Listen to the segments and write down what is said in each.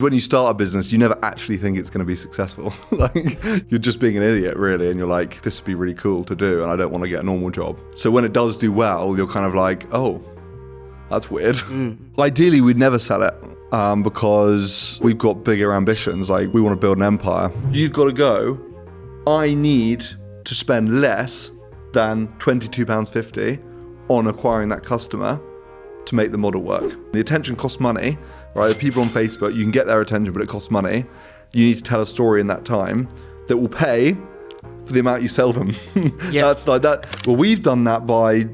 When you start a business, you never actually think it's going to be successful. Like, you're just being an idiot, really, and you're like, this would be really cool to do, and I don't want to get a normal job. So when it does do well, you're kind of like, oh, that's weird. Ideally, we'd never sell it because we've got bigger ambitions. Like, we want to build an empire. You've got to go, I need to spend less than £22.50 on acquiring that customer to make the model work. The attention costs money, right? The people on Facebook, you can get their attention, but it costs money. You need to tell a story in that time that will pay for the amount you sell them. Yeah. That's like that. Well, we've done that by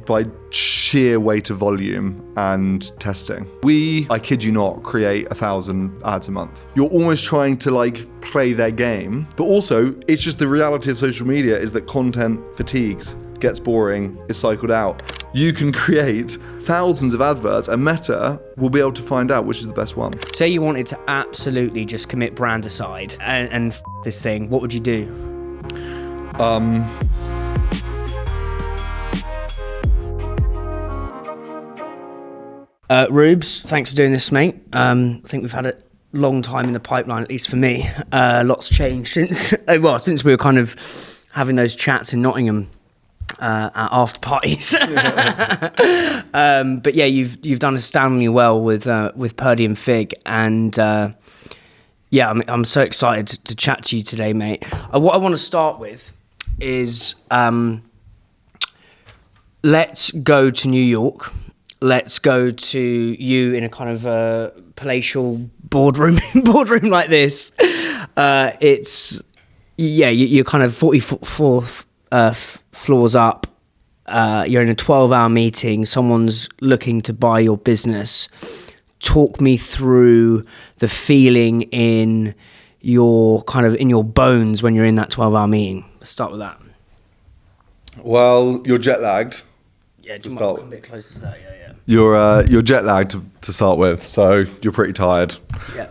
sheer weight of volume and testing. We, I kid you not, create 1,000 ads a month. You're almost trying to like play their game, but also it's just the reality of social media is that content fatigues, gets boring, is cycled out. You can create thousands of adverts and Meta will be able to find out which is the best one. Say you wanted to absolutely just commit brand aside and this thing, what would you do? Rubes, thanks for doing this, mate. I think we've had a long time in the pipeline, at least for me. Lots changed since we were kind of having those chats in Nottingham. At after parties. But yeah, you've done astoundingly well with Purdy and Fig, and yeah, I'm so excited to chat to you today, mate. What I want to start with is let's go to New York. Let's go to you in a kind of palatial boardroom like this. It's you're kind of 44th floors up. You're in a 12-hour meeting. Someone's looking to buy your business. Talk me through the feeling in your bones when you're in that 12-hour meeting. Let's start with that. Well, you're jet lagged. Yeah, do you mind come a bit closer to that? Yeah. You're jet lagged to start with, so you're pretty tired. Yeah.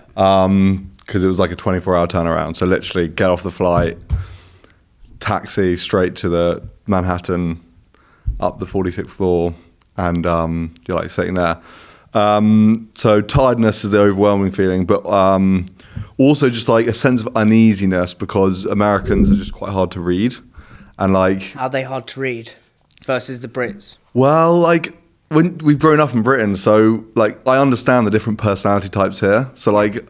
Because it was like a 24-hour turnaround. So literally get off the flight, taxi straight to the Manhattan, up the 46th floor, and you're like sitting there. So tiredness is the overwhelming feeling, but also just like a sense of uneasiness because Americans are just quite hard to read. And like, how are they hard to read versus the Brits? Well, like when we've grown up in Britain, so like I understand the different personality types here. So like,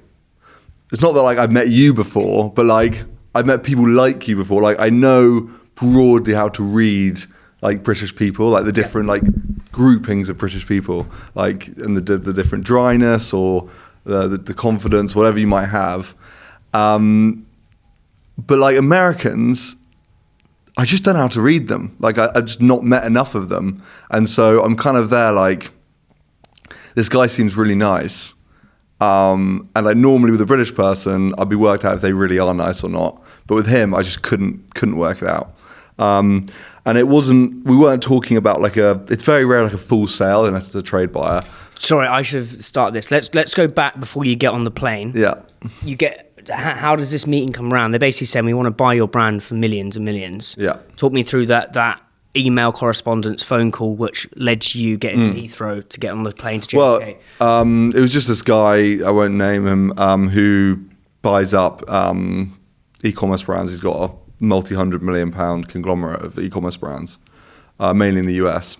it's not that like I've met you before, but like I've met people like you before. Like I know broadly how to read like British people, like the different like groupings of British people, like and the different dryness or the confidence, whatever you might have. But like Americans, I just don't know how to read them. Like I just not met enough of them. And so I'm kind of there like, this guy seems really nice. And like normally with a British person, I'd be worked out if they really are nice or not. But with him, I just couldn't work it out. And we weren't talking about like it's very rare like a full sale unless it's a trade buyer. Sorry, I should have started this. Let's go back before you get on the plane. Yeah. How does this meeting come around? They're basically saying we want to buy your brand for millions and millions. Yeah. Talk me through that email correspondence, phone call, which led to you getting to Heathrow to get on the plane to JFK. Well, it was just this guy, I won't name him, who buys up e-commerce brands. He's got a multi-100-million-pound conglomerate of e-commerce brands, mainly in the US.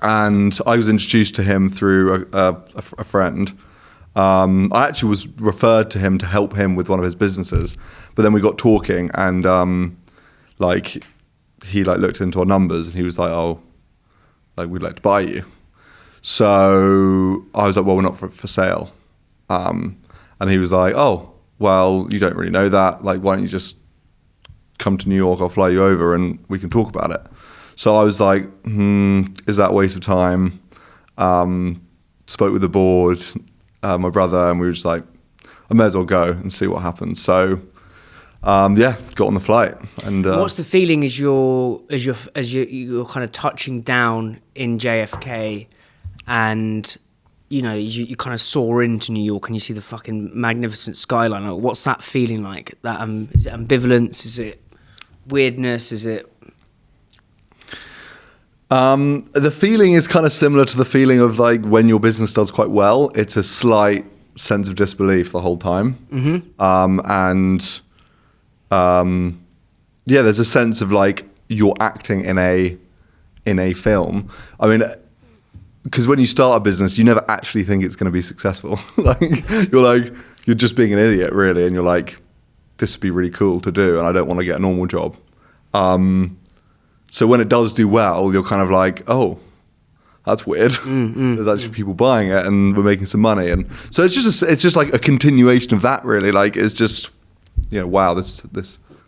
And I was introduced to him through a friend. I actually was referred to him to help him with one of his businesses, but then we got talking and he like looked into our numbers and he was like, oh, like we'd like to buy you. So I was like, well, we're not for sale. And he was like, oh, well, you don't really know that. Like, why don't you just come to New York? I'll fly you over and we can talk about it. So I was like, is that a waste of time? Spoke with the board, my brother, and we were just like, I may as well go and see what happens. So got on the flight. And what's the feeling as you're kind of touching down in JFK, and you kind of soar into New York and you see the fucking magnificent skyline? Like, what's that feeling like? That is it ambivalence? Is it weirdness? Is it? The feeling is kind of similar to the feeling of like when your business does quite well. It's a slight sense of disbelief the whole time. Yeah, there's a sense of like you're acting in a film. I mean, because when you start a business, you never actually think it's going to be successful. You're just being an idiot, really, and you're like, this would be really cool to do, and I don't want to get a normal job. So when it does do well, you're kind of like, oh, that's weird. There's actually people buying it, and we're making some money, and so it's just like a continuation of that, really. Like it's just, wow, this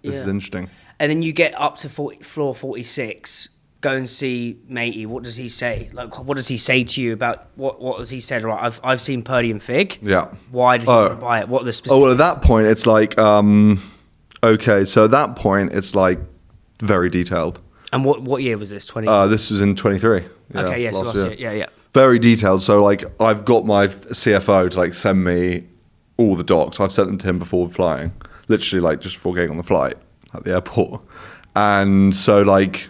is interesting. And then you get up to floor 46. Go and see matey. What does he say? Like, what does he say to you about what has he said? Right, I've seen Purdy and Fig. Yeah. Why did he want to buy it? What are the specifics? Oh, well, at that point, it's like, okay, so at that point, it's like very detailed. And what year was this? 20? This was in 23. Yeah, okay, yeah, so last year. Yeah. Very detailed. So like, I've got my CFO to like send me all the docs. I've sent them to him before flying, literally like just before getting on the flight at the airport. And so like,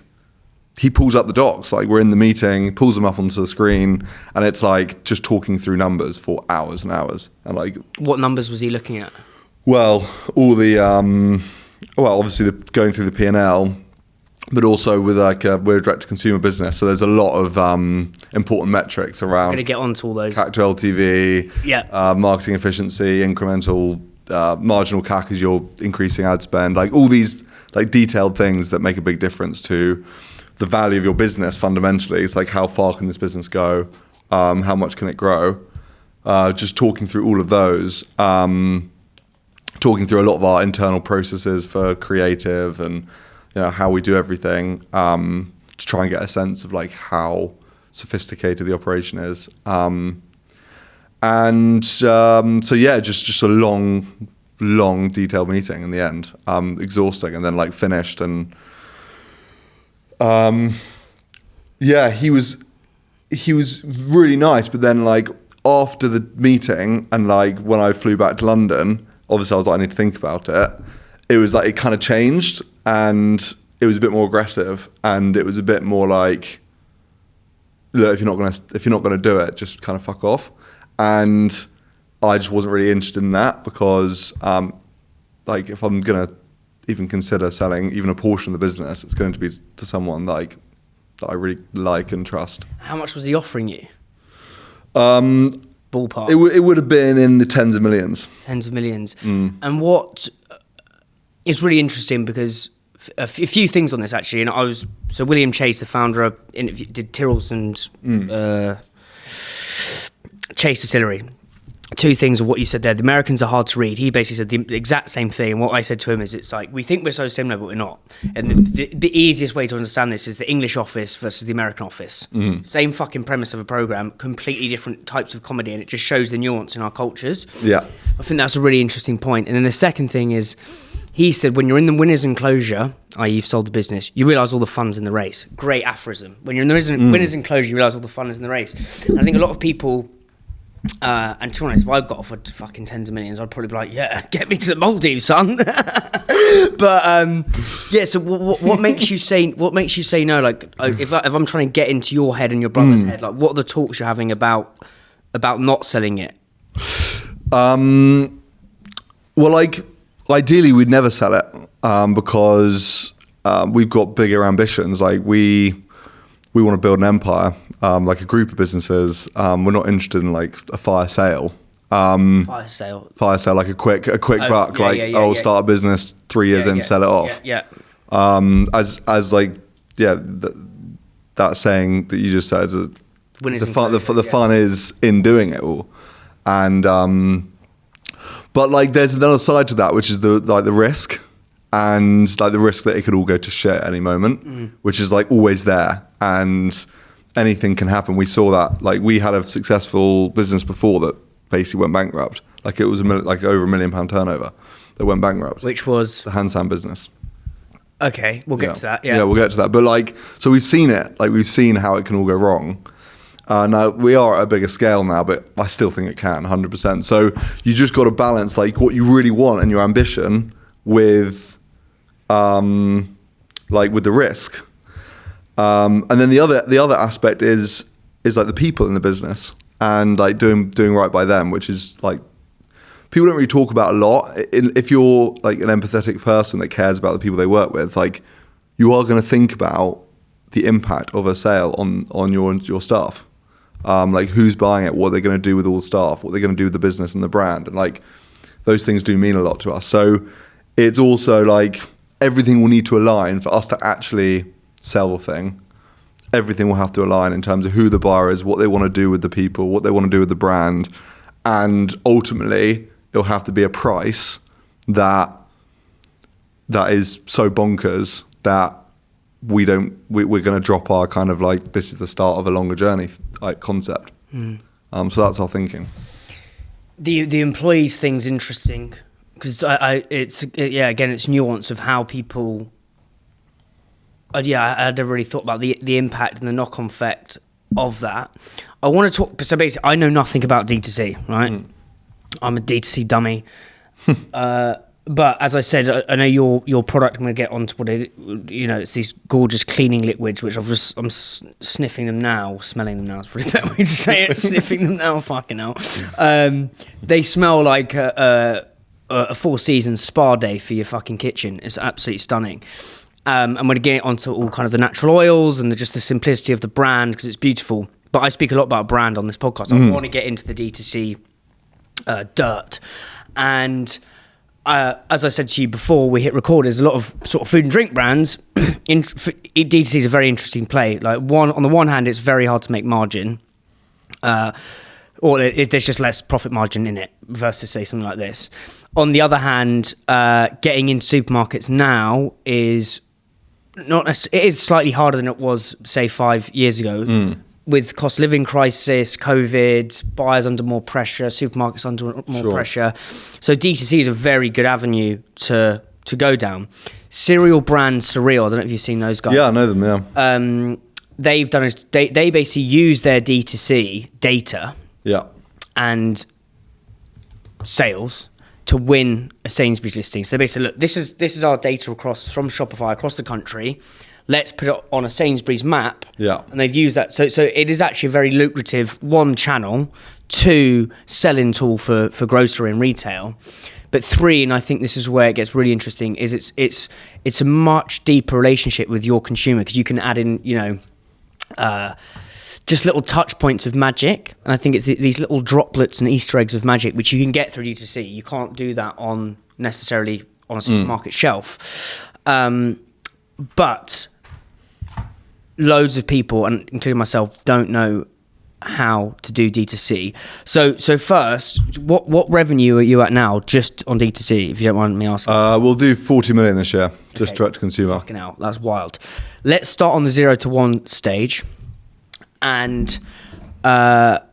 he pulls up the docs, like we're in the meeting, pulls them up onto the screen, and it's like just talking through numbers for hours and hours. And like, what numbers was he looking at? Well, all the obviously going through the P&L, but also with like we're a direct-to-consumer business, so there's a lot of important metrics around. I'm gonna get onto all those. CAC to LTV, marketing efficiency, incremental marginal CAC as you're increasing ad spend, like all these like detailed things that make a big difference to the value of your business. Fundamentally, it's like how far can this business go, how much can it grow, just talking through all of those, talking through a lot of our internal processes for creative and how we do everything, to try and get a sense of like how sophisticated the operation is, so yeah, just a long detailed meeting in the end, exhausting, and then like finished. And he was really nice, but then like after the meeting and like when I flew back to London, obviously I was like, I need to think about it. It was like, it kind of changed, and it was a bit more aggressive, and it was a bit more like, look, if you're not gonna do it, just kind of fuck off. And I just wasn't really interested in that, because like if I'm gonna even consider selling even a portion of the business, it's going to be to someone like that I really like and trust. How much was he offering you? Ballpark. It would have been in the tens of millions. Tens of millions. And what is really interesting, because a few things on this actually, and so William Chase, the founder, did Tyrrell's and Chase Distillery. Two things of what you said there. The Americans are hard to read. He basically said the exact same thing. And what I said to him is, it's like, we think we're so similar, but we're not. And the easiest way to understand this is the English office versus the American office. Same fucking premise of a program, completely different types of comedy, and it just shows the nuance in our cultures. Yeah. I think that's a really interesting point. And then the second thing is, he said, when you're in the winner's enclosure, i.e. you've sold the business, you realise all the fun's in the race. Great aphorism. When you're in the winner's enclosure, you realise all the fun is in the race. And I think a lot of people... and to be honest, if I got offered fucking tens of millions, I'd probably be like, yeah, get me to the Maldives, son. But yeah, so what makes you say no? Like, if I'm trying to get into your head and your brother's head, like, what are the talks you're having about not selling it? Well, like, ideally we'd never sell it, because we've got bigger ambitions. Like we want to build an empire, like a group of businesses. We're not interested in like a fire sale. Fire sale, like a quick buck. Start a business, 3 years in, sell it off. As like, that saying that you just said, the fun is in doing it all. And but like, there's another side to that, which is the risk, and like the risk that it could all go to shit at any moment, which is like always there, and anything can happen. We saw that. Like, we had a successful business before that basically went bankrupt. Like, it was over £1 million turnover that went bankrupt. Which was the hand sand business. Okay, we'll get to that. Yeah, we'll get to that. But like, so we've seen it. Like, we've seen how it can all go wrong. Now we are at a bigger scale now, but I still think it can 100%. So you just got to balance like what you really want and your ambition with, like, with the risk. And then the other aspect is like the people in the business, and like doing right by them, which is like people don't really talk about a lot. If you're like an empathetic person that cares about the people they work with, like you are going to think about the impact of a sale on your staff. Like who's buying it, what they're going to do with all the staff, what they're going to do with the business and the brand. And like those things do mean a lot to us. So it's also like everything will need to align for us to actually sell the thing. Everything will have to align in terms of who the buyer is, what they want to do with the people, what they want to do with the brand. And ultimately, it'll have to be a price that is so bonkers that we're going to drop our kind of like, this is the start of a longer journey like concept. So that's our thinking. The employees thing's interesting because it's nuance of how people. I never really thought about the impact and the knock-on effect of that. I want to talk. So basically, I know nothing about D2C, right? I'm a D2C dummy. But as I said, I know your product. I'm going to get onto what it's these gorgeous cleaning liquids, which I'm sniffing them now, smelling them now. It's probably a better way to say it. Sniffing them now, fucking hell. They smell like a Four Seasons spa day for your fucking kitchen. It's absolutely stunning. I'm going to get onto all kind of the natural oils and just the simplicity of the brand because it's beautiful. But I speak a lot about brand on this podcast. I want to get into the D2C dirt. And as I said to you before we hit record, there's a lot of sort of food and drink brands. D2C is a very interesting play. Like on the one hand, it's very hard to make margin. Or there's just less profit margin in it versus say something like this. On the other hand, getting into supermarkets now is it is slightly harder than it was say 5 years ago. With cost of living crisis, COVID, buyers under more pressure, supermarkets under more pressure. So D2C is a very good avenue to go down. Cereal brand Surreal, I don't know if you've seen those guys. Yeah, I know them, yeah. They've done they basically use their D2C data and sales to win a Sainsbury's listing. So they basically, look, this is our data from Shopify across the country. Let's put it on a Sainsbury's map. Yeah. And they've used that. So it is actually a very lucrative, one, channel, two, selling tool for grocery and retail. But three, and I think this is where it gets really interesting, is it's a much deeper relationship with your consumer because you can add in, just little touch points of magic. And I think it's these little droplets and Easter eggs of magic, which you can get through D2C. You can't do that necessarily on a supermarket shelf. But loads of people, and including myself, don't know how to do D2C. So first, what revenue are you at now just on D2C, if you don't mind me asking? We'll do 40 million this year, just direct to consumer. Fucking hell, that's wild. Let's start on the 0 to 1 stage. And have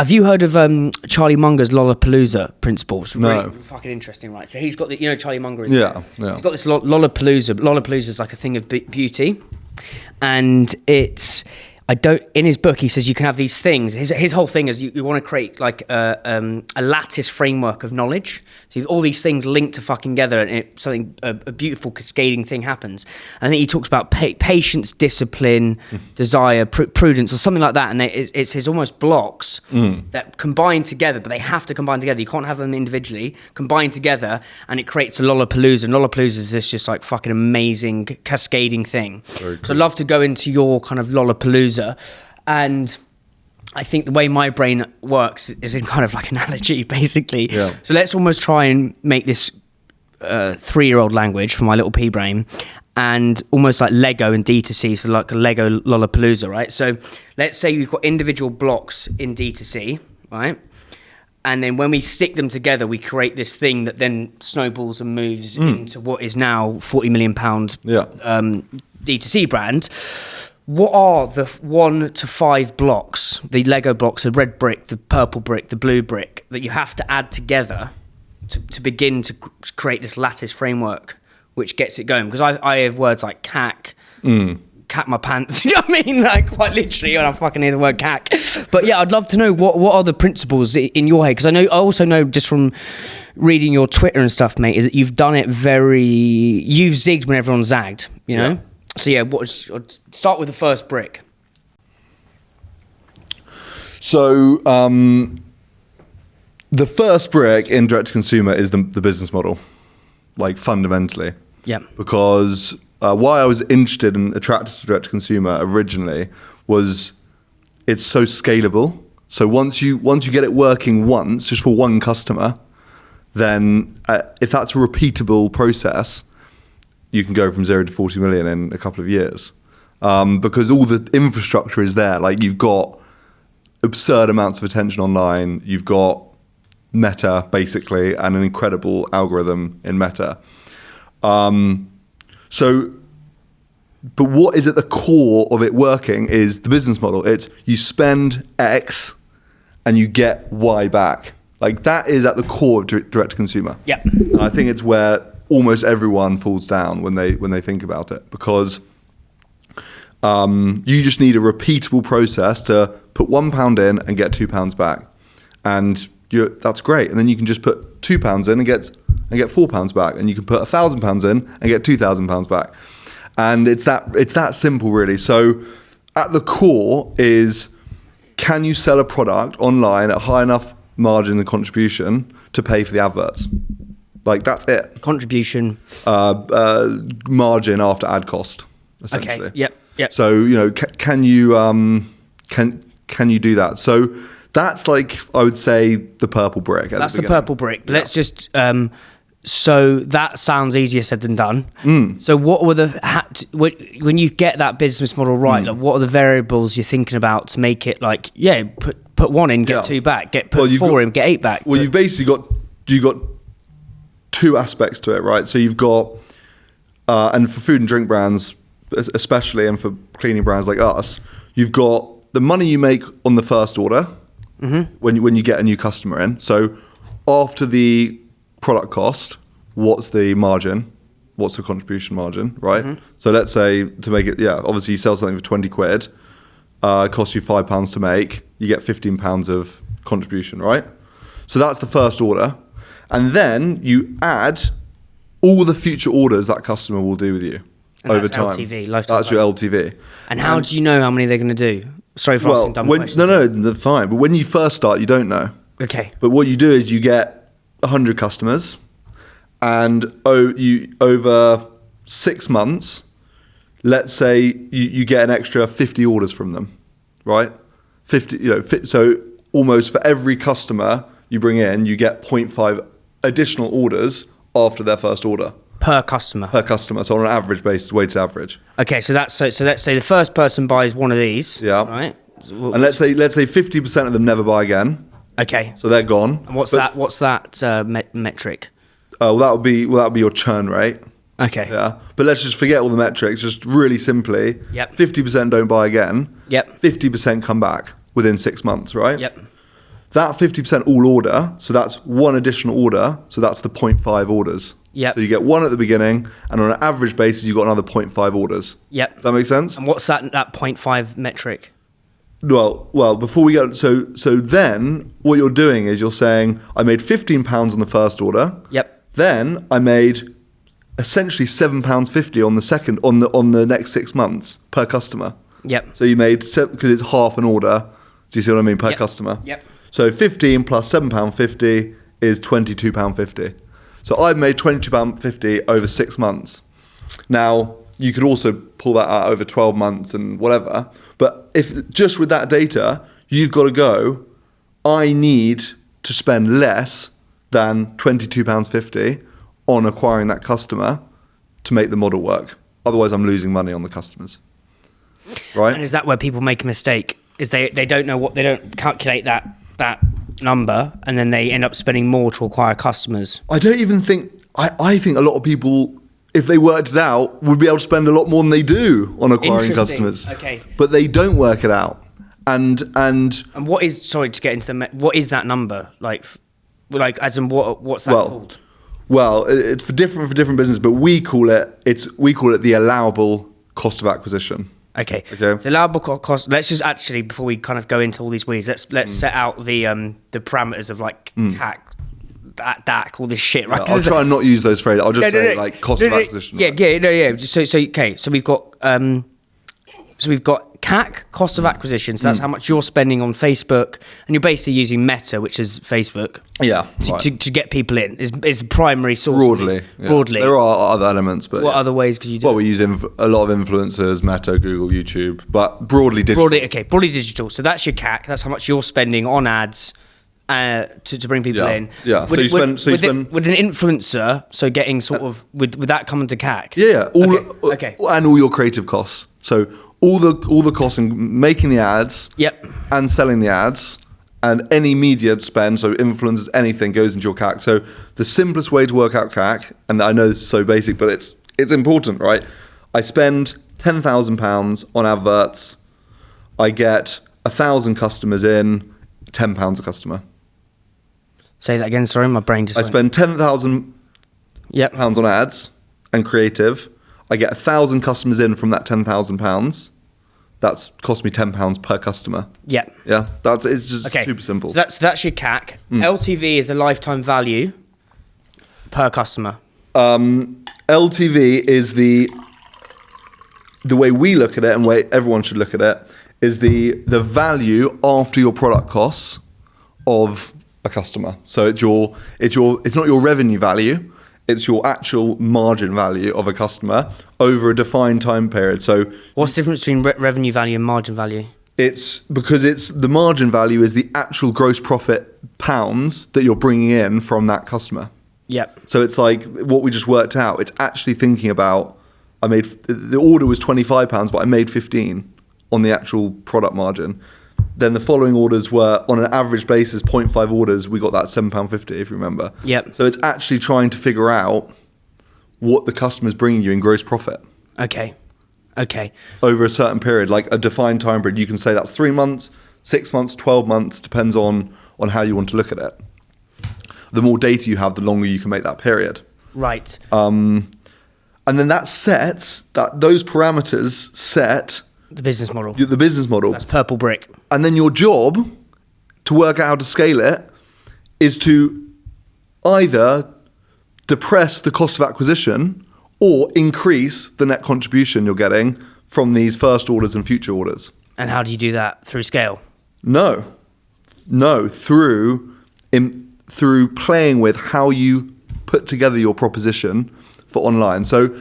you heard of Charlie Munger's Lollapalooza principle? It's really fucking interesting, right? So he's got Charlie Munger is yeah. He's got this Lollapalooza. Lollapalooza is like a thing of beauty, and it's in his book he says you can have these things. His whole thing is you want to create like a lattice framework of knowledge. So all these things linked to fucking together, and a beautiful cascading thing happens. And I think he talks about patience, discipline, desire, prudence, or something like that. And it's his almost blocks that combine together, but they have to combine together. You can't have them individually. Combine together, and it creates a Lollapalooza. And Lollapalooza is this just like fucking amazing cascading thing. Cool. So I'd love to go into your kind of Lollapalooza. And I think the way my brain works is in kind of like analogy, basically. Yeah. So let's almost try and make this 3-year-old language for my little pea brain, and almost like Lego and D2C, so like a Lego Lollapalooza, right? So let's say we've got individual blocks in D2C, right? And then when we stick them together, we create this thing that then snowballs and moves into what is now £40 million D2C brand. What are the 1 to 5 blocks, the Lego blocks, the red brick, the purple brick, the blue brick, that you have to add together to begin to create this lattice framework, which gets it going? Because I have words like cack, cat my pants, you know what I mean? Like quite literally, when I fucking hear the word cack. But yeah, I'd love to know what are the principles in your head? Because I also know just from reading your Twitter and stuff, mate, is that you've done it you've zigged when everyone zagged, you know? Yeah. So yeah, start with the first brick. So The first brick in direct to consumer is the business model, like fundamentally. Yeah. Because why I was interested and attracted to direct to consumer originally was it's so scalable. So once you get it working once, just for one customer, then if that's a repeatable process, you can go from 0 to 40 million in a couple of years. Because all the infrastructure is there. Like you've got absurd amounts of attention online. You've got Meta basically, and an incredible algorithm in Meta. But what is at the core of it working is the business model. It's you spend X and you get Y back. Like that is at the core of direct to consumer. Yeah. And I think it's where almost everyone falls down when they think about it, because you just need a repeatable process to put £1 in and get £2 back, and that's great. And then you can just put £2 in and get £4 back, and you can put £1,000 in and get £2,000 back, and it's that simple really. So at the core is, can you sell a product online at high enough margin and contribution to pay for the adverts? Like that's it. Contribution. Margin after ad cost, essentially. Okay. Yep. So can you do that? So that's like, I would say, the purple brick. That's the purple brick. But let's just. So that sounds easier said than done. So what were when you get that business model right? Like what are the variables you're thinking about to make it like, put 1 in, get 2 back, put 4 in, get 8 back. Well, you've basically got 2 aspects to it, right? So you've got, and for food and drink brands especially, and for cleaning brands like us, you've got the money you make on the first order when you get a new customer in. So after the product cost, what's the margin? What's the contribution margin, right? So let's say, to make it, obviously you sell something for 20 quid, it costs you £5 to make, you get £15 of contribution, right? So that's the first order. And then you add all the future orders that customer will do with you over time. LTV, lifetime that's your LTV. And how do you know how many they're going to do? Sorry for asking dumb questions. No, they're fine. But when you first start, you don't know. Okay. But what you do is you get 100 customers, and over 6 months, let's say you get an extra 50 orders from them, right? 50, so almost for every customer you bring in, you get 0.5 additional orders after their first order. Per customer. So on an average basis, weighted average. Okay, so let's say the first person buys one of these. Yeah. Right. And let's say 50% of them never buy again. Okay. So they're gone. And what's that metric? Well, that would be your churn rate. Okay. Yeah. But let's just forget all the metrics. Just really simply. Yep. 50% don't buy again. Yep. 50% come back within 6 months, right? Yep. That 50% all order, so that's one additional order, so that's the 0.5 orders. Yep. So you get one at the beginning, and on an average basis, you've got another 0.5 orders. Yep. Does that make sense? And what's that 0.5 metric? Well, before we go, so then what you're doing is you're saying, I made £15 on the first order. Yep. Then I made essentially £7.50 on the second, on the next 6 months per customer. Yep. So you made, because it's half an order, do you see what I mean, per customer? Yep. So 15 plus £7.50 is £22.50. So I've made £22.50 over 6 months. Now, you could also pull that out over 12 months and whatever. But if just with that data, you've got to go, I need to spend less than £22.50 on acquiring that customer to make the model work. Otherwise, I'm losing money on the customers. Right? And is that where people make a mistake? Is they don't know they don't calculate that number, and then they end up spending more to acquire customers? I don't even think, I think a lot of people, if they worked it out, would be able to spend a lot more than they do on acquiring customers. Okay. But they don't work it out. And what is, sorry to get into what is that number? Like as in what's that called? Well, it's for different businesses, but we call it the allowable cost of acquisition. Okay. So the allowable cost. Let's just actually, before we kind of go into all these weeds, let's set out the parameters of like CAC, DAC, all this shit, right? Yeah, I'll try and not use those phrases. I'll just say like cost of acquisition. Yeah. So we've got So we've got CAC, cost of acquisition. So that's how much you're spending on Facebook, and you're basically using Meta, which is Facebook, to get people in. Is the primary source. Broadly. There are other elements, but what other ways could you do? Well, we use a lot of influencers, Meta, Google, YouTube, but broadly digital. Broadly digital. So that's your CAC. That's how much you're spending on ads to bring people in. Yeah. With an influencer, so getting sort of would that come into CAC? Yeah. And all your creative costs. So all the costs in making the ads. Yep. And selling the ads. And any media spend, so influencers, anything goes into your CAC. So the simplest way to work out CAC, and I know this is so basic, but it's important, right? I spend £10,000 on adverts. I get 1,000 customers in, £10 a customer. Say that again. Sorry, my brain just. I spend £10,000 on ads and creative. I get 1,000 customers in from that £10,000. That's cost me £10 per customer. Yeah. Yeah. It's just super simple. So that's your CAC. LTV is the lifetime value per customer. LTV is the way we look at it, and way everyone should look at it, is the value after your product costs of a customer. So it's not your revenue value. It's your actual margin value of a customer over a defined time period. So what's the difference between revenue value and margin value? It's because the margin value is the actual gross profit pounds that you're bringing in from that customer. Yep. So it's like what we just worked out. It's actually thinking about, the order was £25, but I made 15 on the actual product margin. Then the following orders were, on an average basis, 0.5 orders, we got that £7.50, if you remember. Yep. So it's actually trying to figure out what the customer's bringing you in gross profit. Okay. Over a certain period, like a defined time period. You can say that's 3 months, 6 months, 12 months, depends on how you want to look at it. The more data you have, the longer you can make that period. Right. And then those parameters set the business model. The business model. That's purple brick. And then your job to work out how to scale it is to either depress the cost of acquisition or increase the net contribution you're getting from these first orders and future orders. And how do you do that? Through scale? No, through playing with how you put together your proposition for online. So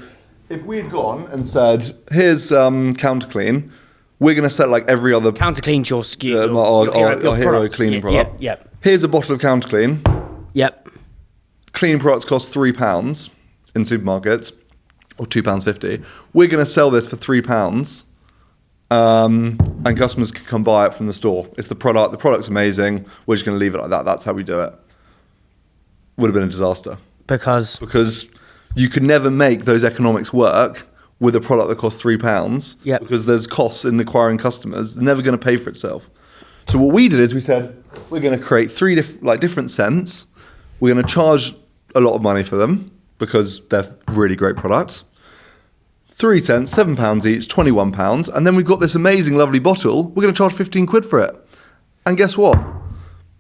if we had gone and said, here's Counterclean, we're going to set like every other... Counterclean's your SKU. Our hero cleaning product. Yep. Here's a bottle of Counterclean. Yep. Cleaning products cost £3 in supermarkets, or £2.50. We're going to sell this for £3, and customers can come buy it from the store. It's the product. The product's amazing. We're just going to leave it like that. That's how we do it. Would have been a disaster. Because you could never make those economics work with a product that costs £3. Yep. Because there's costs in acquiring customers. They're never going to pay for itself. So what we did is we said, we're going to create three different scents. We're going to charge a lot of money for them because they're really great products. 3 cents, £7 each, £21. And then we've got this amazing, lovely bottle. We're going to charge 15 quid for it. And guess what?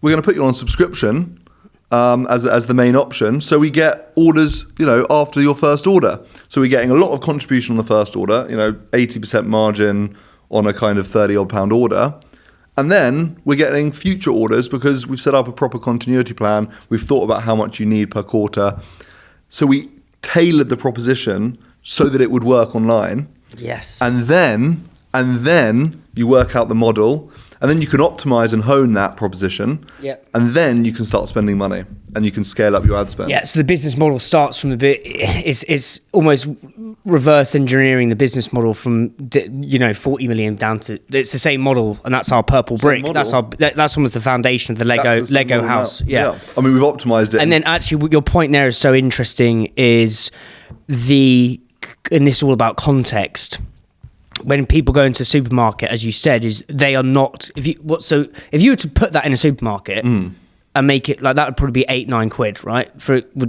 We're going to put you on subscription as the main option. So we get orders, after your first order. So we're getting a lot of contribution on the first order, 80% margin on a kind of 30 odd pound order. And then we're getting future orders because we've set up a proper continuity plan. We've thought about how much you need per quarter. So we tailored the proposition so that it would work online. Yes. And then you work out the model, and then you can optimize and hone that proposition. Yep. And then you can start spending money and you can scale up your ad spend. Yeah, so the business model starts from it's almost reverse engineering the business model from 40 million down to, it's the same model, and that's our purple brick. That's almost the foundation of the Lego house. Yeah. I mean, we've optimized it. And then actually your point there is so interesting is and this is all about context. When people go into a supermarket, as you said, is they are not. If you were to put that in a supermarket and make it like that, would probably be 8-9 quid, right?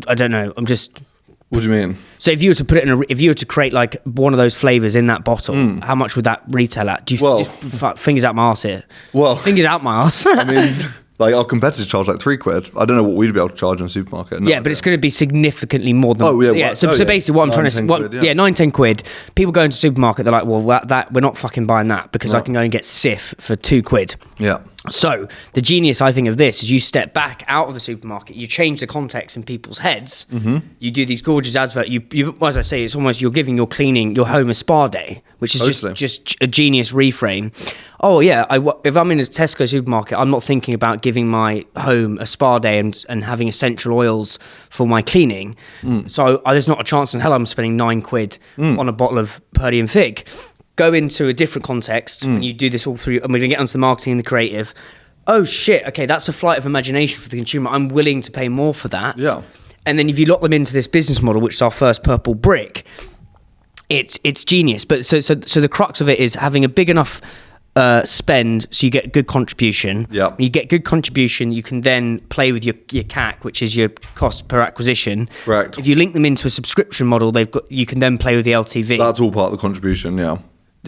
I don't know. I'm just. What do you mean? So if you were to put it if you were to create like one of those flavors in that bottle, how much would that retail at? Fingers out my arse here. Well, fingers out my arse. I mean, Like our competitors charge like £3. I don't know what we'd be able to charge in a supermarket. Yeah, but it's going to be significantly more than. Oh, yeah. So basically, what I'm trying to say, 9-10 quid. People go into the supermarket, they're like, well, that we're not fucking buying that because I can go and get Sif for £2. Yeah. So the genius, I think, of this is you step back out of the supermarket, you change the context in people's heads. You do these gorgeous adverts. You, as I say, it's almost you're giving your home a spa day, which is just a genius reframe. Oh yeah, if I'm in a Tesco supermarket, I'm not thinking about giving my home a spa day and having essential oils for my cleaning. So there's not a chance in hell I'm spending £9 on a bottle of Purdy and Fig. Go into a different context when you do this all through, and we're going to get onto the marketing and the creative. Oh shit, okay, that's a flight of imagination for the consumer. I'm willing to pay more for that. Yeah. And then if you lock them into this business model, which is our first purple brick, it's genius. But so the crux of it is having a big enough spend so you get good contribution. Yeah. When you get good contribution, you can then play with your CAC, which is your cost per acquisition. Correct. If you link them into a subscription model, you can then play with the LTV. That's all part of the contribution, yeah.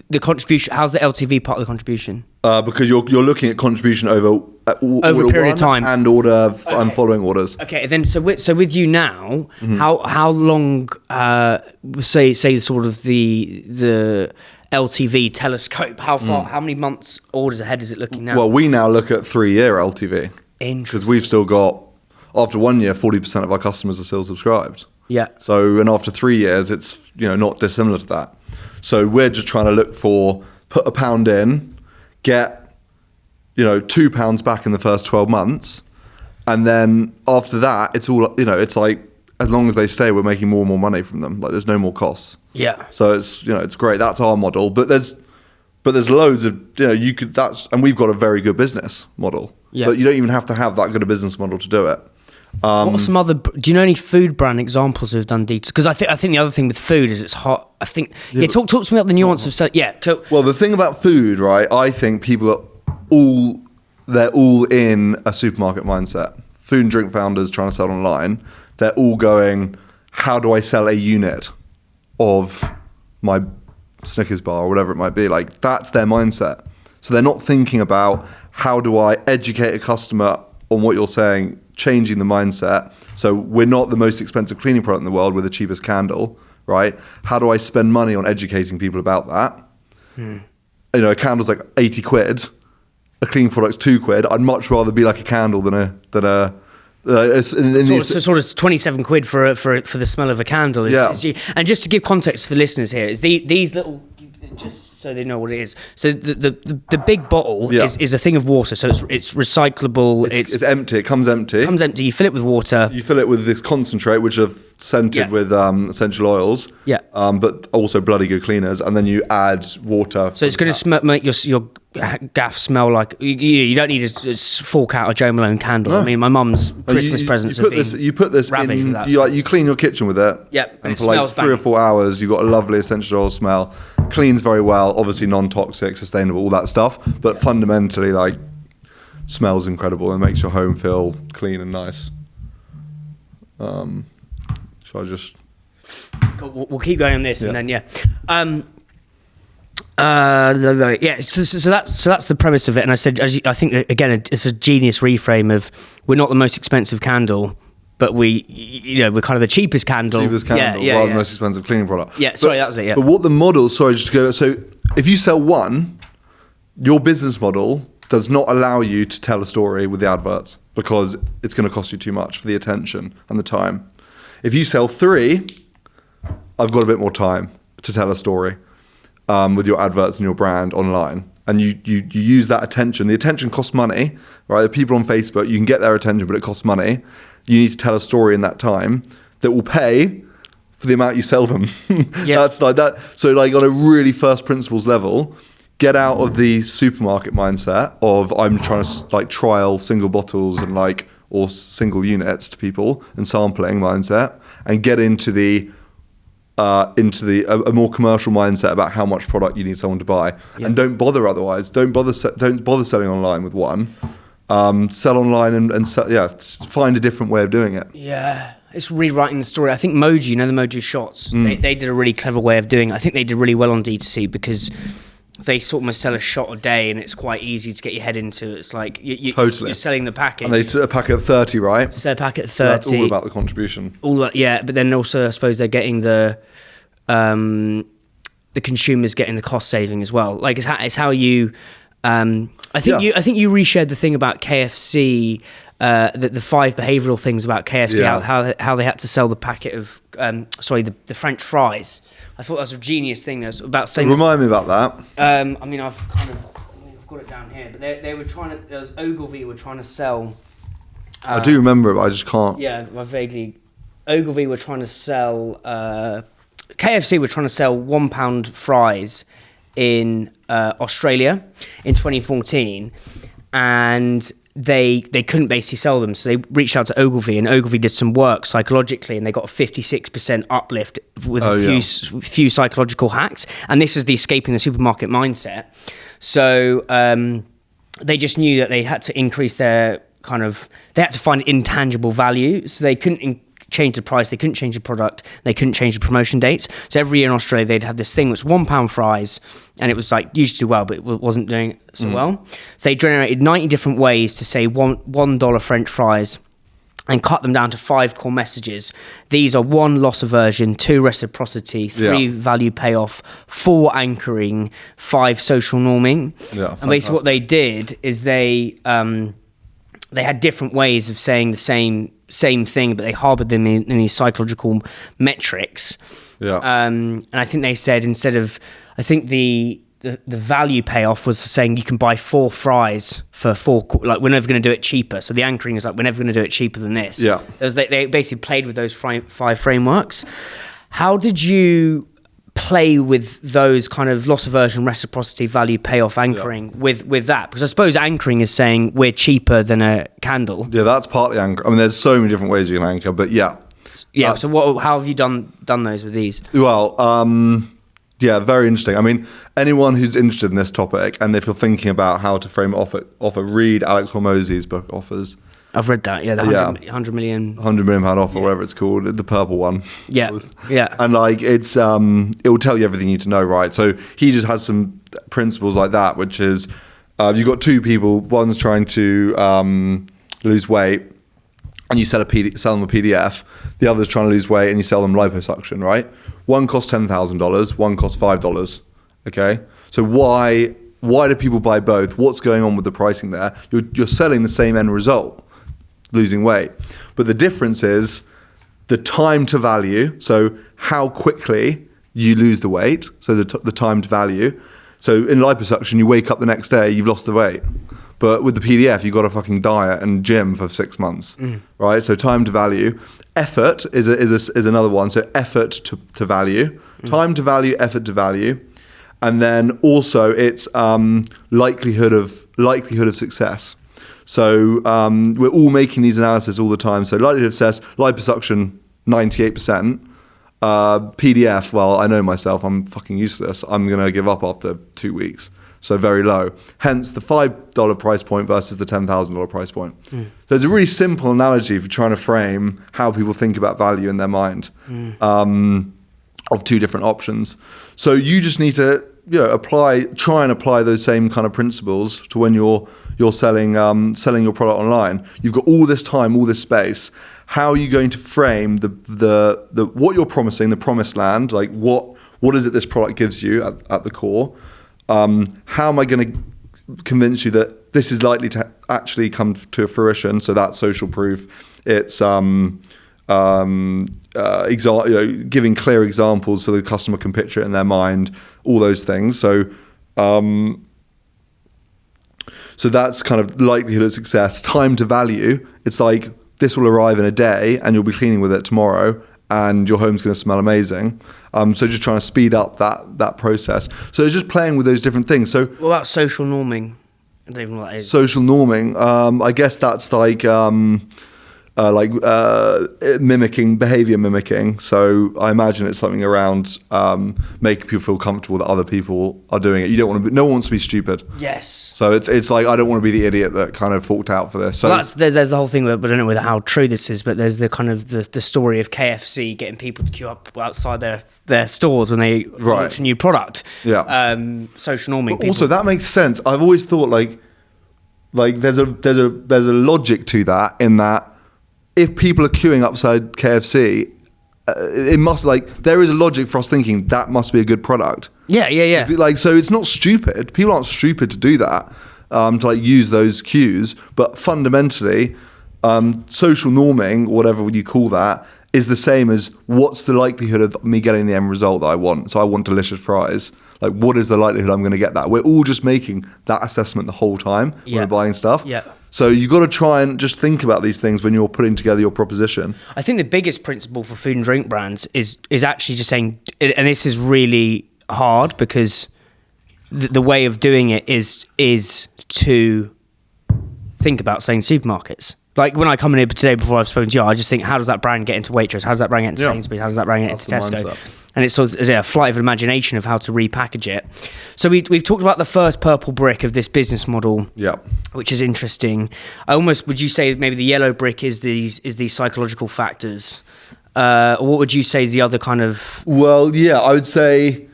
The contribution, how's the LTV part of the contribution? Because you're looking at contribution over a period of time and and following orders. Okay, then so with you now, how long? Say sort of the LTV telescope. How far? How many months orders ahead is it looking now? Well, we now look at 3-year LTV. Interesting. Because we've still got, after 1 year, 40% of our customers are still subscribed. Yeah. So, and after 3 years, it's not dissimilar to that. So we're just trying to look for, put £1 in, get £2 back in the first 12 months, and then after that, it's all it's like as long as they stay, we're making more and more money from them. Like there's no more costs. Yeah. So it's great. That's our model. But there's loads of and we've got a very good business model. Yeah. But you don't even have to have that good a business model to do it. What are some other? Do you know any food brand examples who've done DTC? Because I think the other thing with food is it's hot. I think talk to me about the nuance of Well, the thing about food, right? I think people are all in a supermarket mindset. Food and drink founders trying to sell online, they're all going, how do I sell a unit of my Snickers bar or whatever it might be? Like that's their mindset. So they're not thinking about how do I educate a customer on what you're saying, changing the mindset. So we're not the most expensive cleaning product in the world, we're the cheapest candle, right? How do I spend money on educating people about that? A candle's like 80 quid, a cleaning product's 2 quid. I'd much rather be like a candle than a sort of 27 quid for the smell of a candle. And just to give context for the listeners here, is these little, just so they know what it is. So the big bottle is a thing of water. So it's recyclable. It's empty. It comes empty. You fill it with water. You fill it with this concentrate, which are scented with essential oils. Yeah. But also bloody good cleaners, and then you add water. So it's going to make your gaff smell like you don't need to fork out a Joe Malone candle. No. I mean, my mum's Christmas presents have been you put this in. You clean your kitchen with it. Yeah. And for like 3 or 4 hours, you've got a lovely essential oil smell. Cleans very well. Obviously non-toxic, sustainable, all that stuff. But fundamentally, like, smells incredible and makes your home feel clean and nice. Shall I just? Cool. We'll keep going on this, and then So that's the premise of it. And I said, I think that, again, it's a genius reframe of we're not the most expensive candle, but we're kind of the cheapest candle. Rather than the most expensive cleaning product. Yeah, sorry, that was it. Yeah. But what the model? Sorry, just to go. So if you sell one, your business model does not allow you to tell a story with the adverts because it's going to cost you too much for the attention and the time. If you sell 3, I've got a bit more time to tell a story with your adverts and your brand online. And you use that attention. The attention costs money, right? The people on Facebook, you can get their attention, but it costs money. You need to tell a story in that time that will pay for the amount you sell them. Yeah. That's like that. So like on a really first principles level, get out of the supermarket mindset of I'm trying to like trial single bottles and like or single units to people and sampling mindset, and get into a more commercial mindset about how much product you need someone to buy, and don't bother otherwise. Don't bother selling online with one. Sell online and find a different way of doing it. Yeah, it's rewriting the story. I think Moji, the Moji shots, they did a really clever way of doing it. I think they did really well on D2C because they sort of almost sell a shot a day, and it's quite easy to get your head into. It's like Totally. you're selling the package. And they a packet of 30, right? So a packet of 30. So that's all about the contribution. But then also I suppose they're getting the consumers getting the cost saving as well. Like it's how you. I think you reshared the thing about KFC. The 5 behavioural things about KFC, how they had to sell the packet of the French fries. I thought that was a genius thing. That was about saying. Remind me about that. I've got it down here, but they were trying to. There was Ogilvy were trying to sell. I do remember it, but I just can't. Yeah, I vaguely. Ogilvy were trying to sell. KFC were trying to sell £1 fries in Australia in 2014, and they couldn't basically sell them, so they reached out to Ogilvy, and Ogilvy did some work psychologically, and they got a 56% uplift with few psychological hacks. And this is the escaping the supermarket mindset. So they just knew that they had to increase they had to find intangible value, so they couldn't change the price, they couldn't change the product, they couldn't change the promotion dates. So every year in Australia they'd have this thing which £1 fries, and it was like used to do well, but it wasn't doing so well. So they generated 90 different ways to say $1 French fries and cut them down to 5 core messages. These are 1, loss aversion, 2, reciprocity, 3, value payoff, 4, anchoring, 5, social norming. And basically what they did is they had different ways of saying the same thing, but they harbored them in these psychological metrics. And I think they said I think the value payoff was saying you can buy 4 fries for 4, like we're never going to do it cheaper. So the anchoring is like we're never going to do it cheaper than this. They basically played with those 5 frameworks. How did you play with those kind of loss aversion, reciprocity, value payoff, anchoring with that? Because I suppose anchoring is saying we're cheaper than a candle. Yeah, that's partly anchor. I mean, there's so many different ways you can anchor, but So how have you done those with these? Well, very interesting. I mean, anyone who's interested in this topic, and if you're thinking about how to frame offer, read Alex Hormozy's book, Offers. I've read that, the 100 million pound offer, whatever it's called, the purple one. And like it's it will tell you everything you need to know, right? So he just has some principles like that, which is you've got 2 people, one's trying to lose weight, and you sell them a PDF. The other's trying to lose weight, and you sell them liposuction, right? One costs $10,000, one costs $5. Okay, so why do people buy both? What's going on with the pricing there? You're selling the same end result, losing weight, but the difference is the time to value. So how quickly you lose the weight. So the time to value. So in liposuction, you wake up the next day, you've lost the weight. But with the PDF, you've got to fucking diet and gym for 6 months, right? So time to value. Effort is another one. So effort to value, time to value, effort to value, and then also it's likelihood of success. So we're all making these analyses all the time. So likelihood of success, liposuction, 98%. PDF, well, I know myself, I'm fucking useless. I'm going to give up after 2 weeks. So very low. Hence the $5 price point versus the $10,000 price point. So it's a really simple analogy for trying to frame how people think about value in their mind of 2 different options. So you just need to try and apply those same kind of principles to when you're selling your product online. You've got all this time, all this space. How are you going to frame the what you're promising, the promised land? Like what is it this product gives you at the core? How am I going to convince you that this is likely to actually come to fruition? So that's social proof. It's giving clear examples so the customer can picture it in their mind. All those things. So that's kind of likelihood of success. Time to value. It's like this will arrive in a day, and you'll be cleaning with it tomorrow, and your home's going to smell amazing. So just trying to speed up that process. So it's just playing with those different things. So what about social norming? I don't even know what that is. Social norming. I guess that's like behavior mimicking. So I imagine it's something around making people feel comfortable that other people are doing it. You don't want to no one wants to be stupid. Yes. So it's like, I don't want to be the idiot that kind of forked out for this. So well, there's the whole thing, but I don't know how true this is, but there's the kind of the story of KFC getting people to queue up outside their stores when they launch a new product. Yeah. Social norming. But also, that makes sense. I've always thought like there's a logic to that, in that if people are queuing upside KFC, it must, there is a logic for us thinking that must be a good product. Yeah. So it's not stupid. People aren't stupid to do that, to use those queues. But fundamentally, social norming, whatever you call that, is the same as what's the likelihood of me getting the end result that I want. So I want delicious fries. What is the likelihood I'm going to get that? We're all just making that assessment the whole time when we're buying stuff. Yeah. So you got to try and just think about these things when you're putting together your proposition. I think the biggest principle for food and drink brands is actually just saying, and this is really hard because the way of doing it is to think about saying supermarkets. Like when I come in here today before I've spoken to you, I just think, how does that brand get into Waitrose? How does that brand get into Sainsbury's? How does that brand get into Tesco? And it's sort of a flight of imagination of how to repackage it. So we've talked about the first purple brick of this business model, which is interesting. Would you say maybe the yellow brick is these psychological factors? Or what would you say is the other kind of? Well, yeah, I would say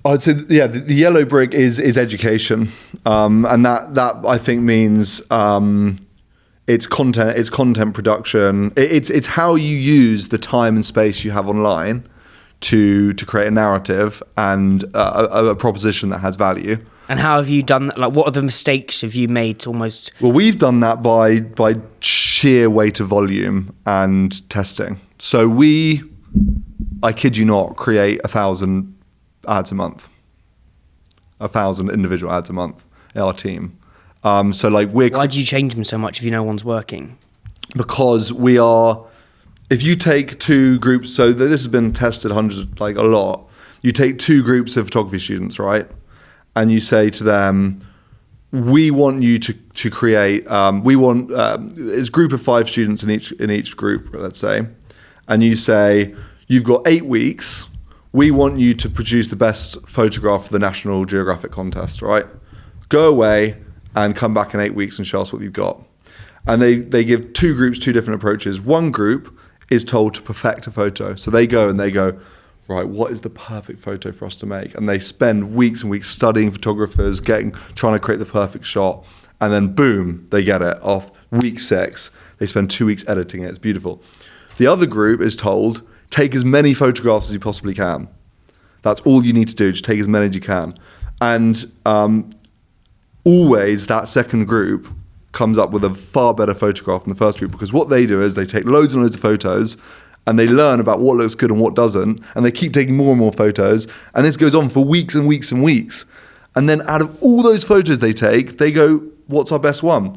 the yellow brick is education, and that I think means. It's content production. It's how you use the time and space you have online to create a narrative and a proposition that has value. And how have you done that? What are the mistakes have you made to almost? Well, we've done that by sheer weight of volume and testing. So I kid you not, create 1,000 ads a month, 1,000 individual ads a month in our team. Why do you change them so much if you know one's working? Because if you take two groups, so this has been tested a lot. You take two groups of photography students, right? And you say to them, we want you to create, it's a group of 5 students in each group, let's say. And you say, you've got 8 weeks. We want you to produce the best photograph for the National Geographic contest, right? Go away and come back in 8 weeks and show us what you've got. And they give two groups 2 different approaches. One group is told to perfect a photo. So they go, right, what is the perfect photo for us to make? And they spend weeks and weeks studying photographers, trying to create the perfect shot. And then boom, they get it off week 6. They spend 2 weeks editing it. It's beautiful. The other group is told, take as many photographs as you possibly can. That's all you need to do. Just take as many as you can. And always that second group comes up with a far better photograph than the first group, because what they do is they take loads and loads of photos and they learn about what looks good and what doesn't, and they keep taking more and more photos, and this goes on for weeks and weeks and weeks. And then out of all those photos they take, they go, what's our best one?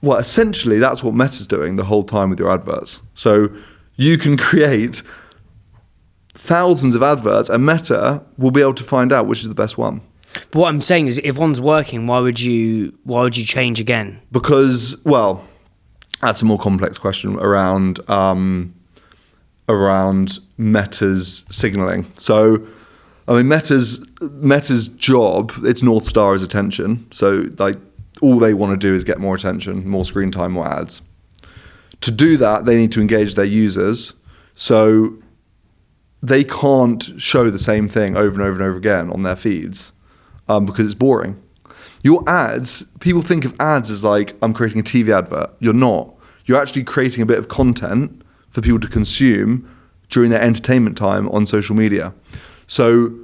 Well, essentially that's what Meta's doing the whole time with your adverts. So you can create thousands of adverts and Meta will be able to find out which is the best one. But what I'm saying is, if one's working, why would you change again? Because, well, that's a more complex question around Meta's signaling. So, I mean, Meta's job, its North Star is attention. So, all they want to do is get more attention, more screen time, more ads. To do that, they need to engage their users. So, they can't show the same thing over and over and over again on their feeds. Because it's boring. Your ads, people think of ads as I'm creating a TV advert. You're not. You're actually creating a bit of content for people to consume during their entertainment time on social media. So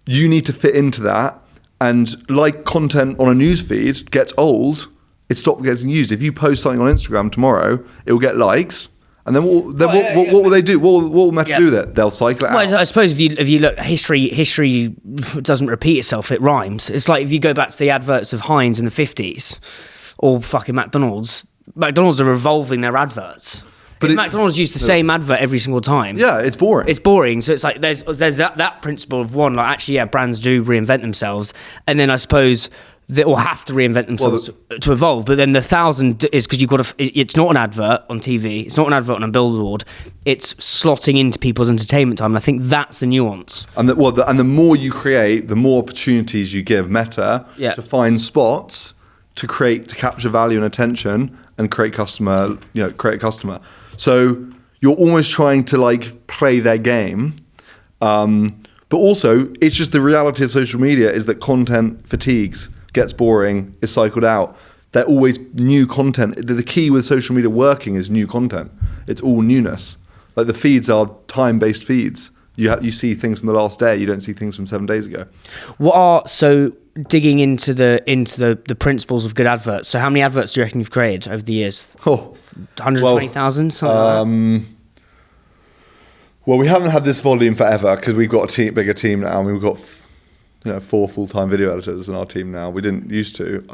you need to fit into that. And like content on a newsfeed gets old, it stops getting used. If you post something on Instagram tomorrow, it will get likes. And then what will they do? What will Meta do with it? They'll cycle it out. Well, I suppose if you look, history doesn't repeat itself, it rhymes. It's like if you go back to the adverts of Heinz in the 50s or fucking McDonald's are evolving their adverts. But McDonald's used the same advert every single time. Yeah, it's boring. It's boring. So it's like there's that principle of one, brands do reinvent themselves. And then I suppose They will have to reinvent themselves to evolve. But then the 1,000 is because you've got it's not an advert on TV. It's not an advert on a billboard. It's slotting into people's entertainment time. And I think that's the nuance. And the more you create, the more opportunities you give Meta to find spots to capture value and attention and create customer. So you're almost trying to like play their game. But also, it's just the reality of social media is that content fatigues, gets boring, is cycled out. They're always new content. The key with social media working is new content. It's all newness. Like the feeds are time-based feeds. You see things from the last day. You don't see things from 7 days ago. So digging into the principles of good adverts. So how many adverts do you reckon you've created over the years? 120,000, something like that? Well, we haven't had this volume forever because we've got a bigger team now. We've got 4 full-time video editors in our team now. We didn't used to.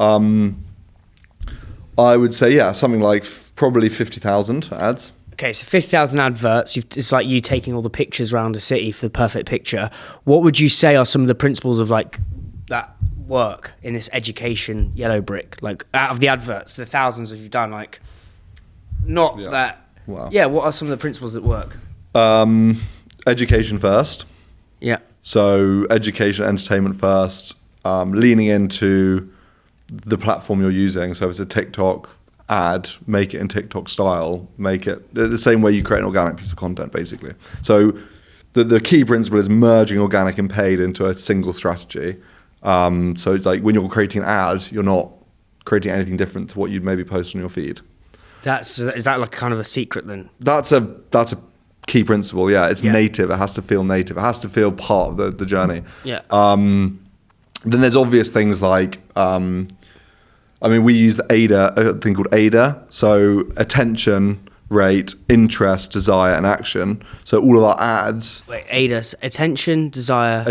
I would say, something like probably 50,000 ads. Okay, so 50,000 adverts. It's like you taking all the pictures around a city for the perfect picture. What would you say are some of the principles of like that work in this education yellow brick? Like out of the adverts, the thousands that you've done, like not that. Wow. Yeah, what are some of the principles that work? Education first. Yeah. So education, entertainment first, leaning into the platform you're using. So if it's a TikTok ad, make it in TikTok style, make it the same way you create an organic piece of content, basically. So the key principle is merging organic and paid into a single strategy. So it's like when you're creating an ad, you're not creating anything different to what you'd maybe post on your feed. Is that like kind of a secret then? That's a key principle. It's native. It has to feel native. It has to feel part of the journey. Then there's obvious things like we use a thing called ADA, so attention, rate, interest, desire, and action. So all of our ads. Wait, ADA, attention, desire,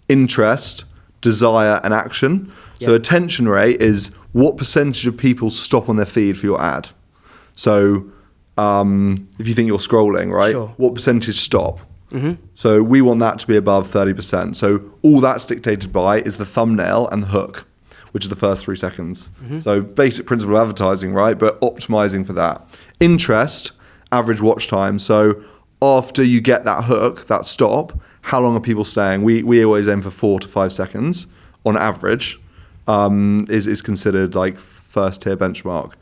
interest, desire, and action. So attention rate is what percentage of people stop on their feed for your ad. So if you think you're scrolling, right? Sure. What percentage stop? Mm-hmm. So we want that to be above 30%. So all that's dictated by is the thumbnail and the hook, which are the first 3 seconds. Mm-hmm. So basic principle of advertising, right? But optimizing for that. Interest, average watch time. So after you get that hook, that stop, how long are people staying? We always aim for 4 to 5 seconds on average, is considered like first tier benchmark.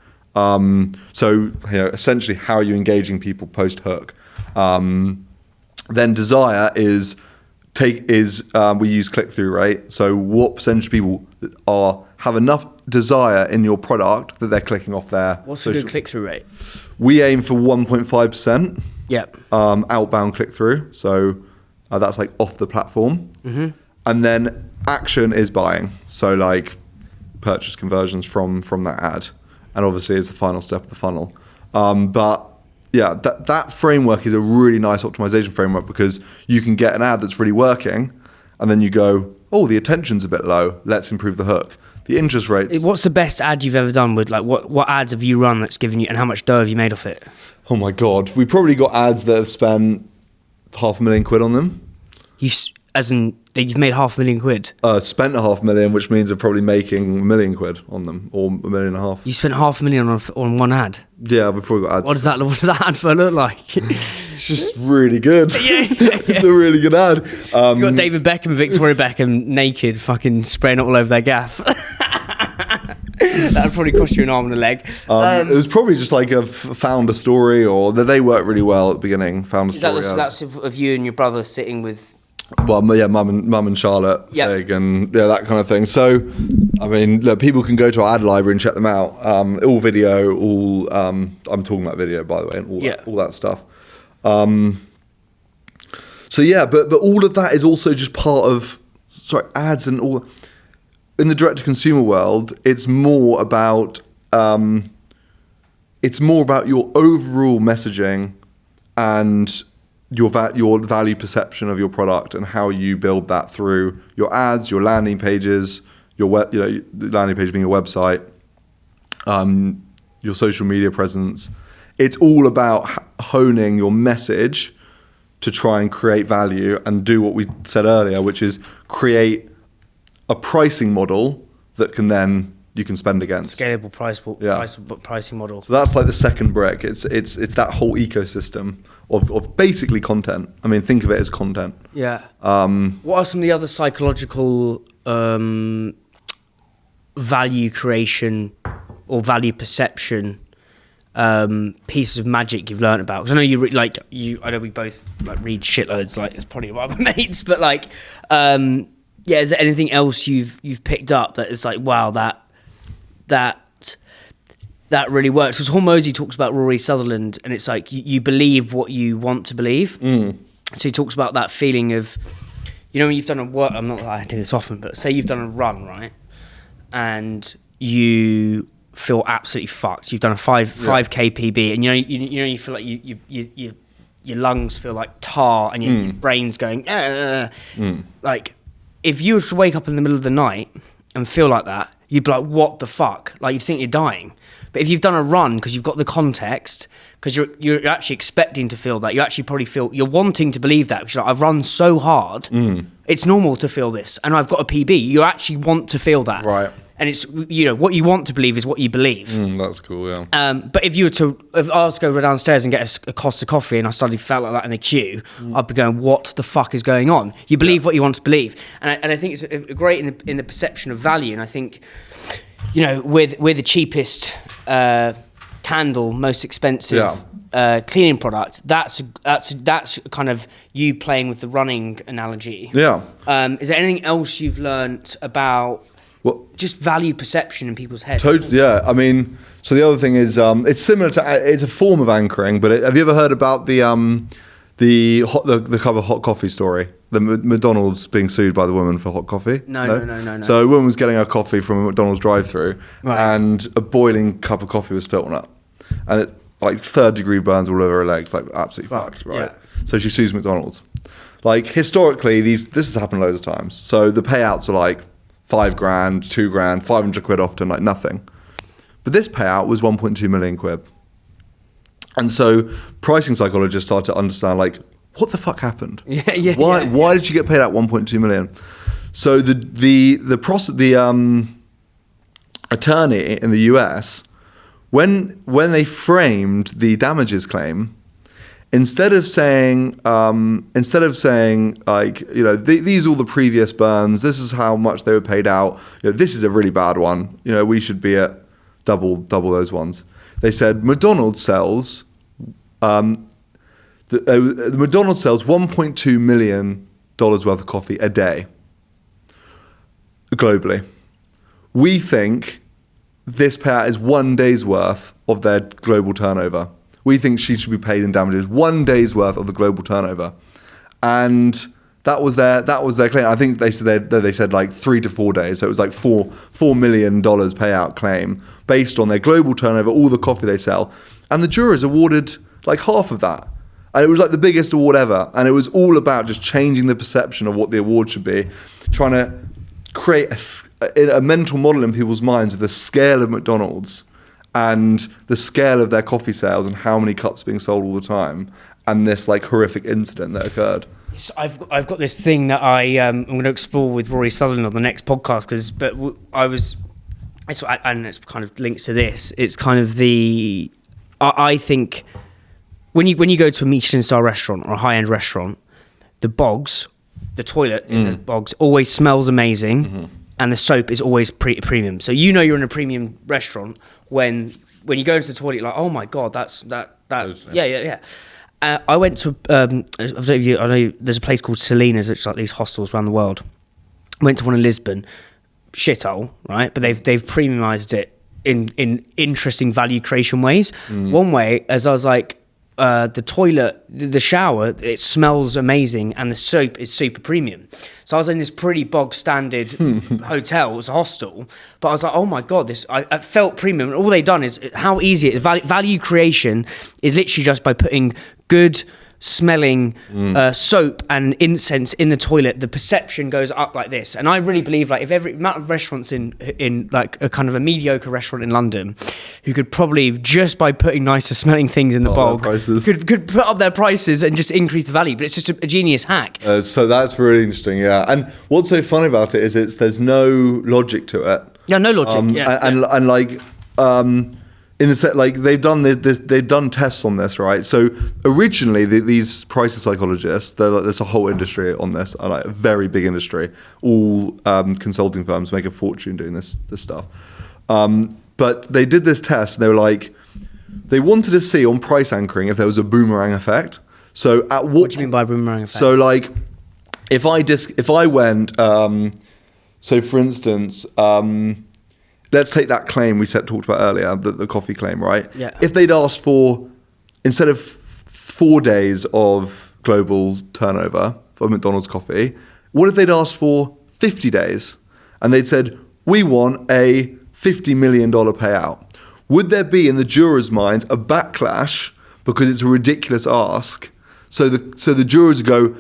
So essentially how are you engaging people post hook? Then desire is we use click-through rate. So what percentage of people have enough desire in your product that they're clicking off there? What's a good click-through rate? We aim for 1.5%. Yep. Outbound click-through. So that's like off the platform. Mm-hmm. And then action is buying. So like purchase conversions from that ad. And obviously is the final step of the funnel. That framework is a really nice optimization framework because you can get an ad that's really working and then you go, oh, the attention's a bit low, let's improve the hook. The interest rates. What's the best ad you've ever done with, like, what ads have you run that's given you, and how much dough have you made off it? Oh my God. We've probably got ads that have spent £500,000 on them. You've made £500,000? Spent £500,000, which means they're probably making £1 million on them, or £1.5 million. You spent £500,000 on one ad? Yeah, we've probably got ads. What does that advert look like? It's just really good. Yeah. It's a really good ad. You got David Beckham and Victoria Beckham naked, fucking spraying it all over their gaff. That would probably cost you an arm and a leg. It was probably just like a founder story, or that they worked really well at the beginning. Founder story. That's of you and your brother sitting with. Well, yeah, mum and Charlotte, Fig, and that kind of thing. So, look, people can go to our ad library and check them out. All video, all I'm talking about video, by the way, and all that stuff. But all of that is also just part of ads and all. In the direct-to-consumer world, it's more about your overall messaging and your value perception of your product and how you build that through your ads, your landing pages, your the landing page being your website, your social media presence. It's all about honing your message to try and create value and do what we said earlier, which is create a pricing model that can then you can spend against. Scalable pricing model. So that's like the second brick. It's that whole ecosystem of basically content. I mean, think of it as content. Yeah. What are some of the other psychological value creation or value perception pieces of magic you've learned about? Because I know I know we both like read shitloads. Like it's probably one of my mates, but like, is there anything else you've picked up that is like, wow, that really works? Because Hormozy talks about Rory Sutherland, and it's like you believe what you want to believe. So he talks about that feeling of, when you've done I'm not that I do this often, but say you've done a run, right, and you feel absolutely fucked. You've done a 5k PB, and you feel like your lungs feel like tar, and your brain's going. Like if you were to wake up in the middle of the night and feel like that, you'd be like, what the fuck? Like you'd think you're dying. But if you've done a run because you've got the context, because you're actually expecting to feel that, you actually probably feel, you're wanting to believe that, because you're like, I've run so hard, it's normal to feel this, and I've got a PB. You actually want to feel that. Right. And it's, what you want to believe is what you believe. That's cool, yeah. But if I was to go downstairs and get a Costa coffee, and I suddenly felt like that in the queue, I'd be going, what the fuck is going on? You believe what you want to believe. And I think it's great in the perception of value. And I think, we're the cheapest candle, most expensive cleaning product. That's kind of you playing with the running analogy. Yeah. Is there anything else you've learnt about just value perception in people's heads? Yeah, I mean, so the other thing is, it's similar to, it's a form of anchoring, but have you ever heard about the cup of hot coffee story? The McDonald's being sued by the woman for hot coffee? No. So a woman was getting her coffee from a McDonald's drive-through, and a boiling cup of coffee was spilt on it. And it, like, third-degree burns all over her legs, like, absolutely fucked, right? Yeah. So she sues McDonald's. Like, historically, this has happened loads of times. So the payouts are like, $5,000, $2,000, 500 quid often, like nothing. But this payout was 1.2 million quid. And so pricing psychologists started to understand, like, what the fuck happened? Why did you get paid out 1.2 million? So the attorney in the US, when they framed the damages claim, instead of saying like, these are all the previous burns, this is how much they were paid out, this is a really bad one, we should be at double those ones. They said McDonald's sells the McDonald's sells $1.2 million worth of coffee a day globally. We think this payout is 1 day's worth of their global turnover. We think she should be paid in damages 1 day's worth of the global turnover, and that was their claim. I think they said like 3 to 4 days, so it was like $4 million payout claim based on their global turnover, all the coffee they sell, and the jurors awarded like half of that, and it was like the biggest award ever, and it was all about just changing the perception of what the award should be, trying to create a mental model in people's minds of the scale of McDonald's and the scale of their coffee sales and how many cups being sold all the time, and this like horrific incident that occurred. So I've got this thing that I'm going to explore with Rory Sutherland on the next podcast, and it's kind of links to this. It's kind of I think when you go to a Michelin star restaurant or a high end restaurant, the toilet in the bogs always smells amazing, and the soap is always premium. So you're in a premium restaurant when you go into the toilet, you're like, oh my god, that. Yeah. I went to I know there's a place called Selena's, which is like these hostels around the world. Went to one in Lisbon, shithole, right? But they've premiumized it in interesting value creation ways. One way, as I was like, the toilet, the shower, it smells amazing, and the soap is super premium. So I was in this pretty bog standard hotel, it was a hostel, but I was like, oh my god, I felt premium. And all they've done is how easy it is. Value creation is literally just by putting good smelling soap and incense in the toilet, the perception goes up like this. And I really believe, like, if every amount of restaurants in like a kind of a mediocre restaurant in London, who could probably just by putting nicer smelling things in the bog could put up their prices and just increase the value. But it's just a genius hack. So that's really interesting, yeah. And what's so funny about it is there's no logic to it. Yeah, no logic. And like in the set, like they've done tests on this, right? So originally these pricing psychologists, there's a whole industry on this, like a very big industry. All consulting firms make a fortune doing this stuff. But they did this test, and they were like, they wanted to see on price anchoring if there was a boomerang effect. So what do you mean by boomerang effect? So like, if I went, so for instance, let's take that claim we talked about earlier, the coffee claim, right? Yeah. If they'd asked for, instead of 4 days of global turnover for McDonald's coffee, what if they'd asked for 50 days? And they'd said, we want a $50 million payout. Would there be in the jurors' minds a backlash because it's a ridiculous ask? So the jurors go,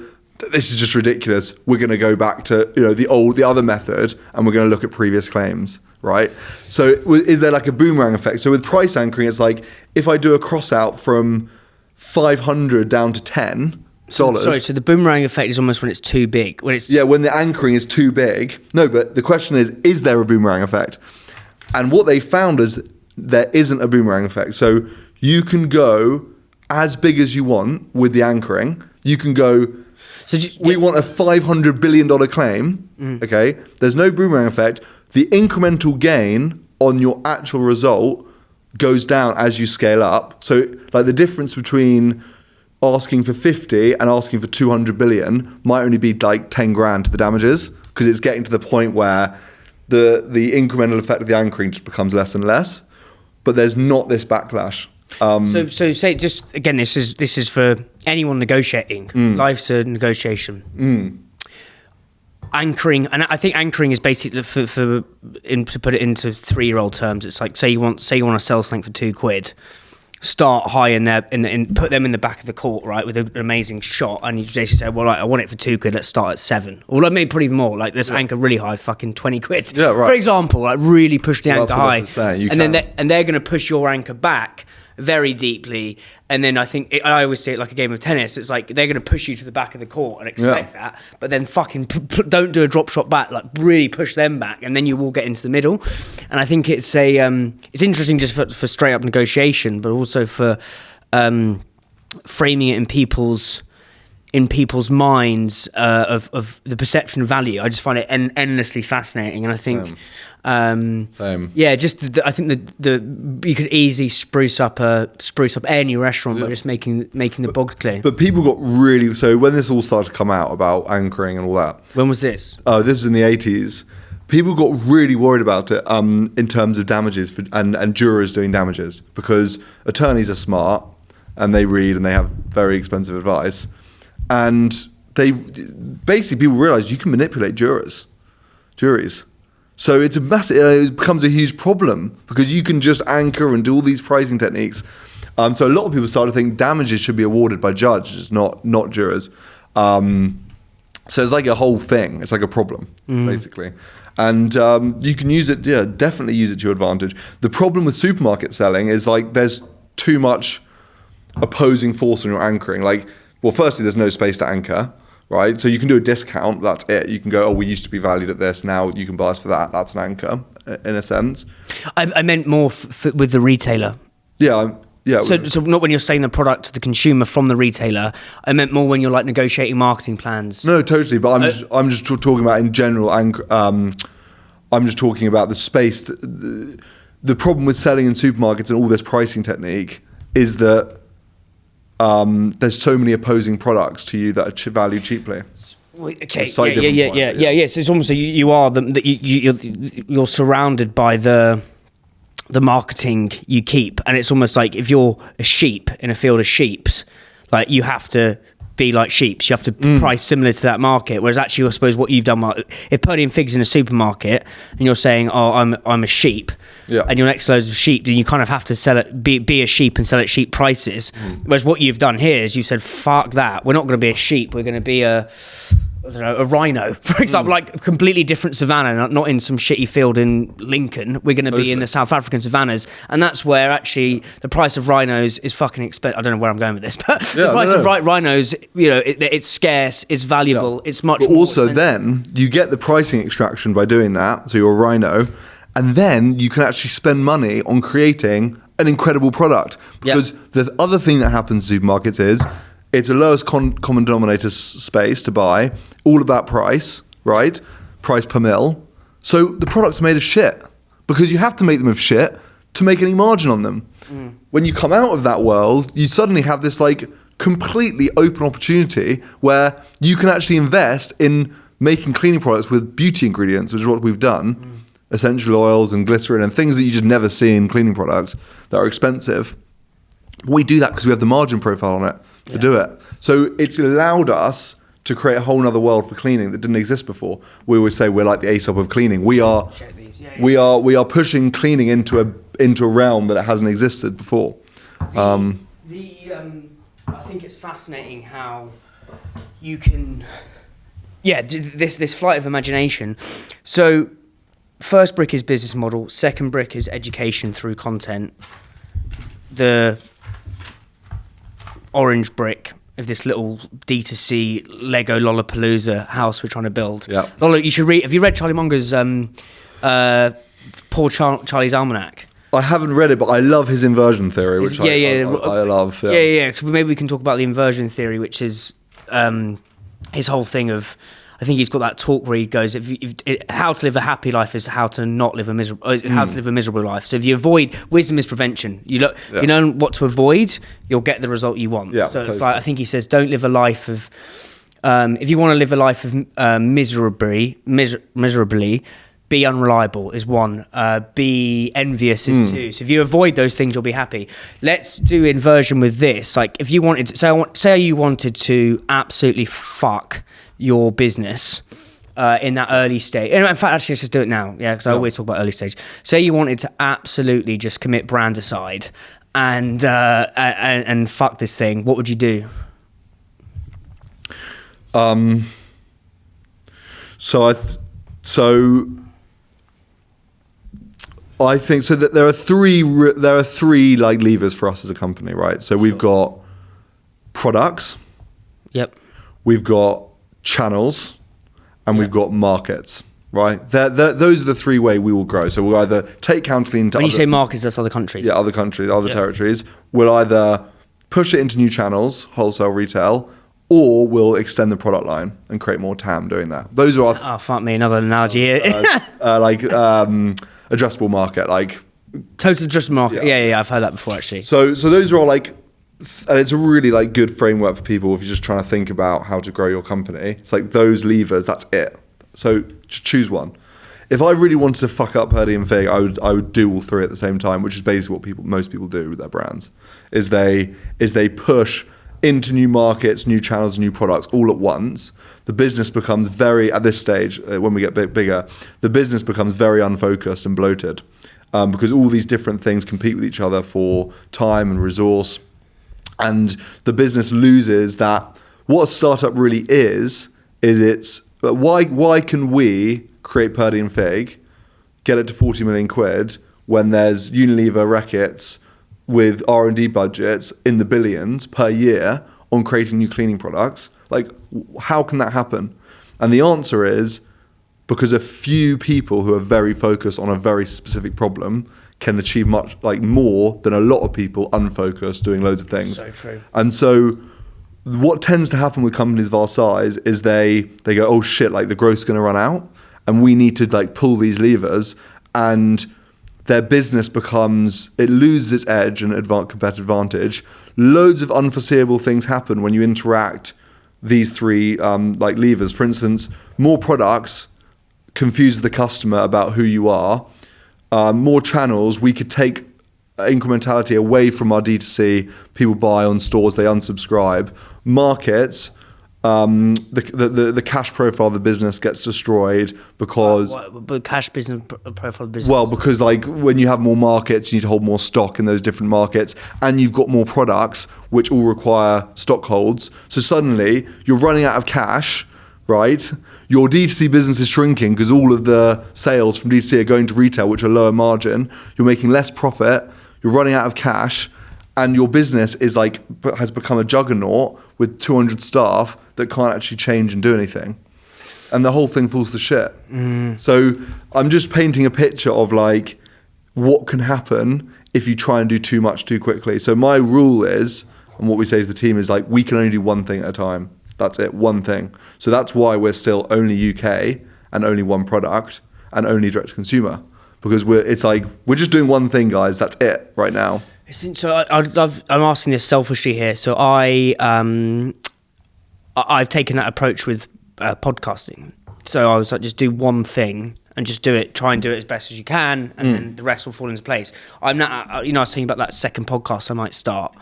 this is just ridiculous. We're going to go back to the other method, and we're going to look at previous claims, right? So is there like a boomerang effect? So with price anchoring, it's like if I do a cross out from 500 down to $10. So the boomerang effect is almost when it's too big. When the anchoring is too big. No, but the question is there a boomerang effect? And what they found is there isn't a boomerang effect. So you can go as big as you want with the anchoring. You can go, we want a $500 billion claim, okay? There's no boomerang effect. The incremental gain on your actual result goes down as you scale up. So like the difference between asking for 50 and asking for 200 billion might only be like 10 grand to the damages, because it's getting to the point where the incremental effect of the anchoring just becomes less and less. But there's not this backlash. So say just again, this is for anyone negotiating. Life's a negotiation. Anchoring, and I think anchoring is basically to put it into 3-year-old terms. It's like say you want to sell something for £2. Start high in there, put them in the back of the court, right, with an amazing shot, and you basically say, well, like, I want it for £2. Let's start at 7, or like, maybe put even more. Like, let's anchor really high, fucking £20. Yeah, right. For example, like really push the anchor high, and then they're going to push your anchor back very deeply, and then I always say it like a game of tennis. It's like they're going to push you to the back of the court and expect that, but then fucking don't do a drop shot back. Like really push them back, and then you will get into the middle. And I think it's it's interesting just for straight up negotiation, but also for framing it in people's minds of the perception of value. I just find it endlessly fascinating, and I think. Same. Yeah, I think you could easily spruce up any restaurant by just making the bogs clear. But people got really, so when this all started to come out about anchoring and all that. When was this? This is in the 80s. People got really worried about it in terms of damages and jurors doing damages, because attorneys are smart and they read and they have very expensive advice, and people realize you can manipulate juries. So it becomes a huge problem, because you can just anchor and do all these pricing techniques. So a lot of people started to think damages should be awarded by judges, not jurors. So it's like a whole thing. It's like a problem, basically. And you can use it, definitely use it to your advantage. The problem with supermarket selling is like there's too much opposing force on your anchoring. Like, well, firstly, there's no space to anchor. Right, so you can do a discount. That's it. You can go, we used to be valued at this. Now you can buy us for that. That's an anchor, in a sense. I meant more with the retailer. Yeah. So not when you're selling the product to the consumer from the retailer. I meant more when you're like negotiating marketing plans. No, totally. But I'm just talking about in general. I'm just talking about the space. The problem with selling in supermarkets and all this pricing technique is that. There's so many opposing products to you that are valued cheaply. Okay. Yeah. So it's almost like you're surrounded by the marketing you keep, and it's almost like if you're a sheep in a field of sheeps, like you have to be like sheeps. You have to price similar to that market. Whereas actually, I suppose what you've done, if Purdy and Fig's in a supermarket and you're saying, I'm a sheep. Yeah. And your next loads of sheep, then you kind of have to sell it, be a sheep and sell it at sheep prices. Whereas what you've done here is you said, fuck that. We're not going to be a sheep. We're going to be a rhino, for example, like a completely different savannah, not in some shitty field in Lincoln. We're going to be in the South African savannas. And that's where actually the price of rhinos is fucking expensive. I don't know where I'm going with this, but the price of rhinos, it's scarce, it's valuable, it's much more also expensive. Then you get the pricing extraction by doing that. So you're a rhino. And then you can actually spend money on creating an incredible product. Because the other thing that happens in supermarkets is it's a lowest common denominator space to buy, all about price, right? Price per mil. So the products are made of shit because you have to make them of shit to make any margin on them. When you come out of that world, you suddenly have this like completely open opportunity where you can actually invest in making cleaning products with beauty ingredients, which is what we've done, essential oils and glycerin and things that you just never see in cleaning products that are expensive. We do that because we have the margin profile on it to do it. So it's allowed us to create a whole other world for cleaning that didn't exist before. We always say we're like the Aesop of cleaning. We are pushing cleaning into a realm that it hasn't existed before. I think it's fascinating how you can, this flight of imagination. So first brick is business model, second brick is education through content. The orange brick of this little D2C Lego Lollapalooza house we're trying to build. Yeah. Lola, you should read. Have you read Charlie Munger's Poor Charlie's Almanac? I haven't read it, but I love his inversion theory, which I love. Yeah. Maybe we can talk about the inversion theory, which is his whole thing of. I think he's got that talk where he goes, how to live a happy life is how to not live a miserable. How to live a miserable life. So if you avoid, wisdom is prevention. You know what to avoid, you'll get the result you want. Yeah, so it's like I think he says, don't live a life of. If you want to live a life of miserably, be unreliable is one. Be envious is two. So if you avoid those things, you'll be happy. Let's do inversion with this. Like if you wanted, say you wanted to absolutely fuck your business in that early stage. In fact, actually, let's just do it now. Yeah, because I always talk about early stage. Say you wanted to absolutely just commit brand aside and fuck this thing. What would you do? So I think so that there are three like levers for us as a company, right? So we've got products. Yep. We've got channels, and we've got markets, right? Those are the three ways we will grow. So we'll either take Counterclean to when you say markets, that's other countries. Yeah, other countries, other territories. We'll either push it into new channels, wholesale, retail, or we'll extend the product line and create more TAM doing that. Those are our... Oh, fuck me, another analogy here. Addressable market, like... Total addressable market. Yeah, I've heard that before, actually. So those are all like... And it's a really like good framework for people if you're just trying to think about how to grow your company. It's like those levers, that's it. So just choose one. If I really wanted to fuck up Purdy and Fig, I would do all three at the same time, which is basically what most people do with their brands. Is they push into new markets, new channels, new products all at once. The business becomes at this stage, when we get bigger, the business becomes very unfocused and bloated because all these different things compete with each other for time and resource. And the business loses that. What a startup really is it's why can we create Purdy and Fig, get it to 40 million quid when there's Unilever, Reckitt's with R&D budgets in the billions per year on creating new cleaning products? Like, how can that happen? And the answer is because a few people who are very focused on a very specific problem can achieve much more than a lot of people unfocused doing loads of things. So true. And so what tends to happen with companies of our size is they go, oh shit, like the growth's going to run out and we need to like pull these levers, and their business loses its edge and competitive advantage. Loads of unforeseeable things happen when you interact these three levers. For instance, more products confuses the customer about who you are. More channels, we could take incrementality away from our D2C. People buy on stores, they unsubscribe. Markets, the cash profile of the business gets destroyed because... But cash business profile of the business? Well, because like when you have more markets, you need to hold more stock in those different markets, and you've got more products which all require stock holds. So suddenly you're running out of cash, right? Your D2C business is shrinking because all of the sales from D2C are going to retail, which are lower margin. You're making less profit. You're running out of cash, and your business has become a juggernaut with 200 staff that can't actually change and do anything. and the whole thing falls to shit. So I'm just painting a picture of like what can happen if you try and do too much too quickly. So my rule is, and what we say to the team is like, we can only do one thing at a time. That's it, one thing. So that's why we're still only UK and only one product and only direct to consumer, because we're just doing one thing, guys. That's it right now. So I'm asking this selfishly here. So I've taken that approach with podcasting. So I was like, just do one thing and just do it. Try and do it as best as you can, and then the rest will fall into place. I'm not. I was thinking about that second podcast I might start.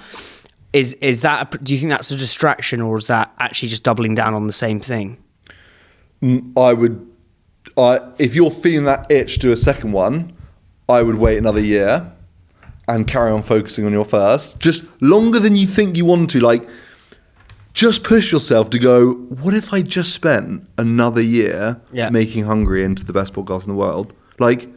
Is that? Do you think that's a distraction, or is that actually just doubling down on the same thing? If you're feeling that itch to do a second one, I would wait another year and carry on focusing on your first. Just longer than you think you want to. Like, just push yourself to go, what if I just spent another year making Hungry into the best podcast in the world? Like,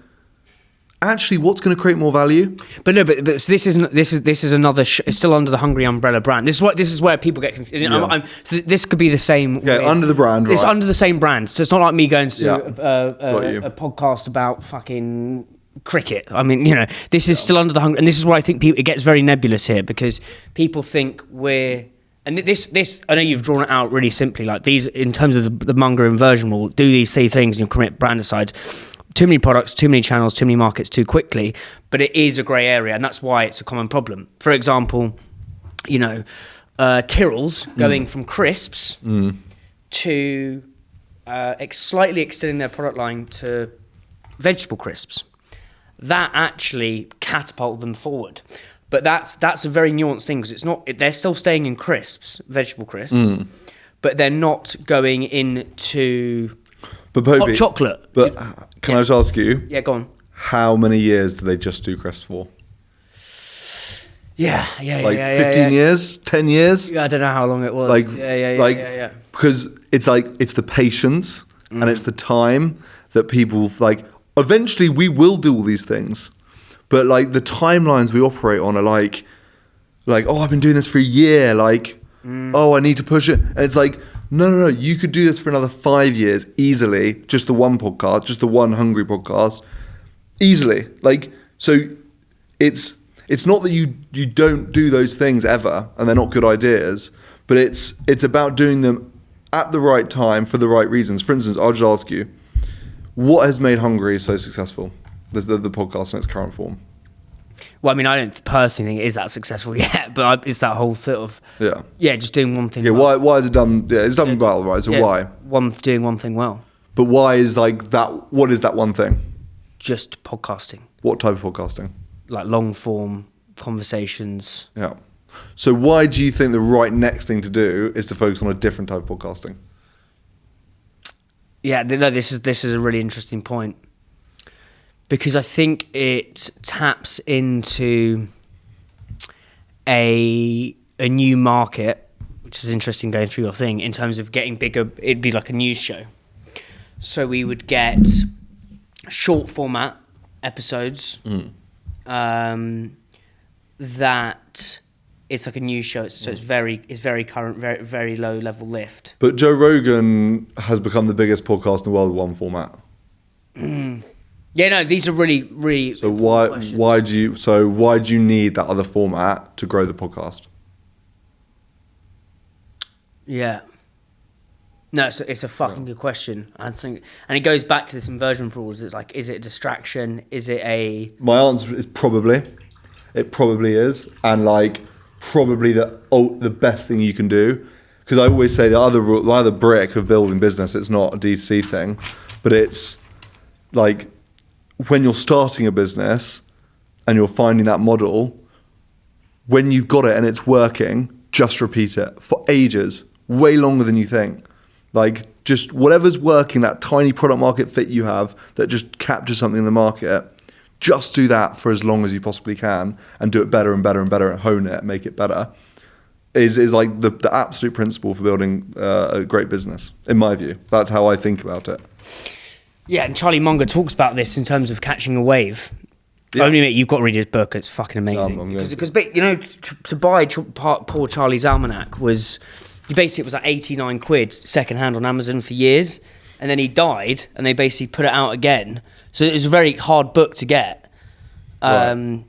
actually, what's going to create more value? But so this is another. It's still under the Hungry umbrella brand. This is where people get confused. Yeah. So this could be the same. Yeah, under the brand. It's right. under the same brand. So it's not like me going to a podcast about fucking cricket. I mean, this is still under the Hungry, and this is why I think it gets very nebulous here, because people think we're. And this, I know you've drawn it out really simply, like these, in terms of the Munger inversion rule, do these three things and you commit brand aside. Too many products, too many channels, too many markets too quickly, but it is a grey area, and that's why it's a common problem. For example, Tyrrell's going from crisps to slightly extending their product line to vegetable crisps. That actually catapulted them forward. But that's a very nuanced thing, because it's not. They're still staying in crisps, vegetable crisps, but they're not going into hot chocolate. But can I just ask you? Yeah, go on. How many years do they just do crisps for? Yeah. 15 years, 10 years. Yeah, I don't know how long it was. Yeah. Because it's the patience and it's the time that people like. Eventually, we will do all these things. But like the timelines we operate on are like, oh, I've been doing this for a year. Like, oh, I need to push it. And it's like, no. You could do this for another 5 years easily. Just the one podcast, just the one Hungry podcast, easily. Like, so it's not that you don't do those things ever, and they're not good ideas. But it's about doing them at the right time for the right reasons. For instance, I'll just ask you, what has made Hungry so successful? The podcast in its current form. Well, I mean, I don't personally think it is that successful yet, but it's that whole sort of just doing one thing. Yeah, well. Why is it done? Yeah, it's done well, right? So why? Doing one thing well. But why is like that? What is that one thing? Just podcasting. What type of podcasting? Like long form conversations. Yeah. So why do you think the right next thing to do is to focus on a different type of podcasting? Yeah, no, this is a really interesting point. Because I think it taps into a new market, which is interesting going through your thing, in terms of getting bigger. It'd be like a news show. So we would get short format episodes that it's like a news show. So it's very current, very, very low level lift. But Joe Rogan has become the biggest podcast in the world with one format. Yeah, no, these are really, really. So why do you need that other format to grow the podcast? Yeah. No, it's a fucking good question. I think, and it goes back to this inversion rules. It's like, is it a distraction? Is it a? My answer is probably. It probably is, and like probably the best thing you can do. Because I always say the other brick of building business. It's not a D2C thing, but it's like. When you're starting a business and you're finding that model, when you've got it and it's working, just repeat it for ages, way longer than you think. Like just whatever's working, that tiny product market fit you have that just captures something in the market, just do that for as long as you possibly can and do it better and better and better and hone it, make it better. Is like the absolute principle for building a great business, in my view. That's how I think about it. Yeah, and Charlie Munger talks about this in terms of catching a wave. Yeah. Only mate, you've got to read his book. It's fucking amazing. Because to buy poor Charlie's almanac was basically it was like £89 second hand on Amazon for years. and then he died, and they basically put it out again. So it was a very hard book to get. Right.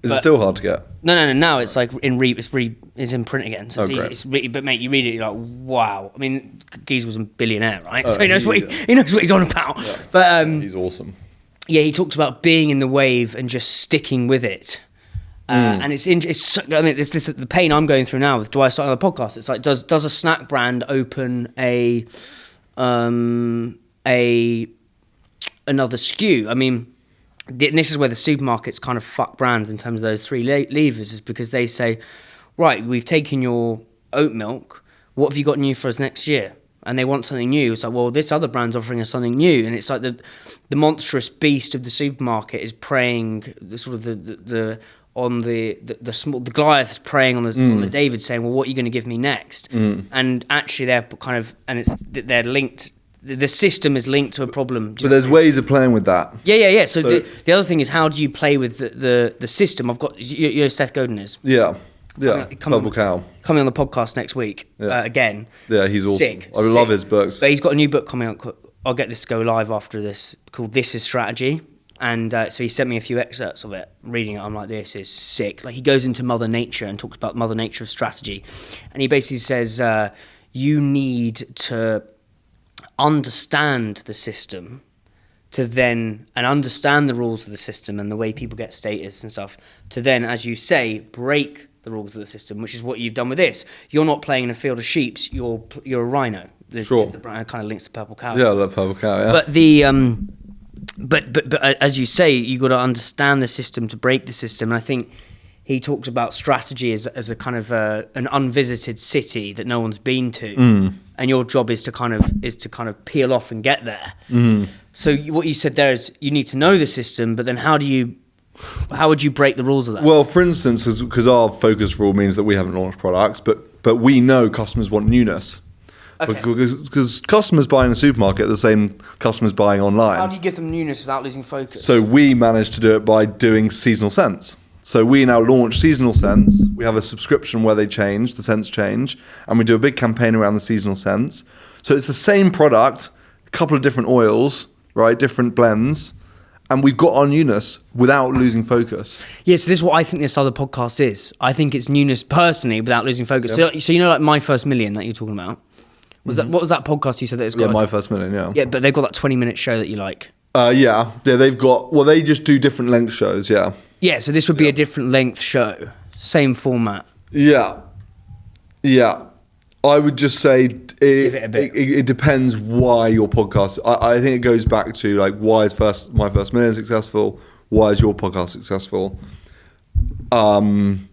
Is it still hard to get? No. Now it's like it's in print again. So it's great. easy. It's really, but mate, you read it, you're like, wow. I mean, Geese was a billionaire, right? So he knows what he's on about. Yeah. But he's awesome. yeah, he talks about being in the wave and just sticking with it. And it's I mean, this the pain I'm going through now with do I start another podcast? It's like does a snack brand open another SKU? I mean, and this is where the supermarkets kind of fuck brands in terms of those three levers, is because they say, right, we've taken your oat milk, what have you got new for us next year? And they want something new. It's like, well, this other brand's offering us something new. And it's like the monstrous beast of the supermarket is preying on the Goliath preying on the David, saying, well, what are you going to give me next? And actually they're linked. The system is linked to a problem. But there's ways of playing with that. Yeah. So the other thing is, how do you play with the system? I've got, you know, Seth Godin is. Yeah. Purple Cow. Coming on the podcast next week again. Yeah, he's awesome. Sick. I love his books. But he's got a new book coming out. I'll get this to go live after this, called This Is Strategy. And so he sent me a few excerpts of it. Reading it, I'm like, this is sick. Like, he goes into Mother Nature and talks about Mother Nature of strategy. And he basically says, you need to understand the system and understand the rules of the system and the way people get status and stuff, to then, as you say, break the rules of the system, which is what you've done with this. You're not playing in a field of sheep, you're a rhino. Sure. The brand kind of links to Purple Cow. Yeah, I love Purple Cow, yeah. But the but as you say, you got to understand the system to break the system. And I think he talks about strategy as a kind of an unvisited city that no one's been to, and your job is to kind of peel off and get there. So what you said there is, you need to know the system, but then how would you break the rules of that? Well, for instance, because our focus rule means that we haven't launched products, but we know customers want newness. Okay. Because customers buying in a supermarket are the same customers buying online. How do you give them newness without losing focus? So we managed to do it by doing seasonal scents. So we now launch seasonal scents. We have a subscription where the scents change, and we do a big campaign around the seasonal scents. So it's the same product, a couple of different oils, right, different blends, and we've got our newness without losing focus. Yeah, so this is what I think this other podcast is. I think it's newness personally without losing focus. Yeah. So you know, like My First Million that you're talking about? What was that podcast you said that it's got? Yeah, My First Million, yeah. Yeah, but they've got that 20-minute show that you like. Yeah, they just do different length shows, yeah. Yeah, so this would be a different length show, same format. Yeah. I would just say Give it a bit. It depends why your podcast. I think it goes back to like, why is My First Million successful? Why is your podcast successful? And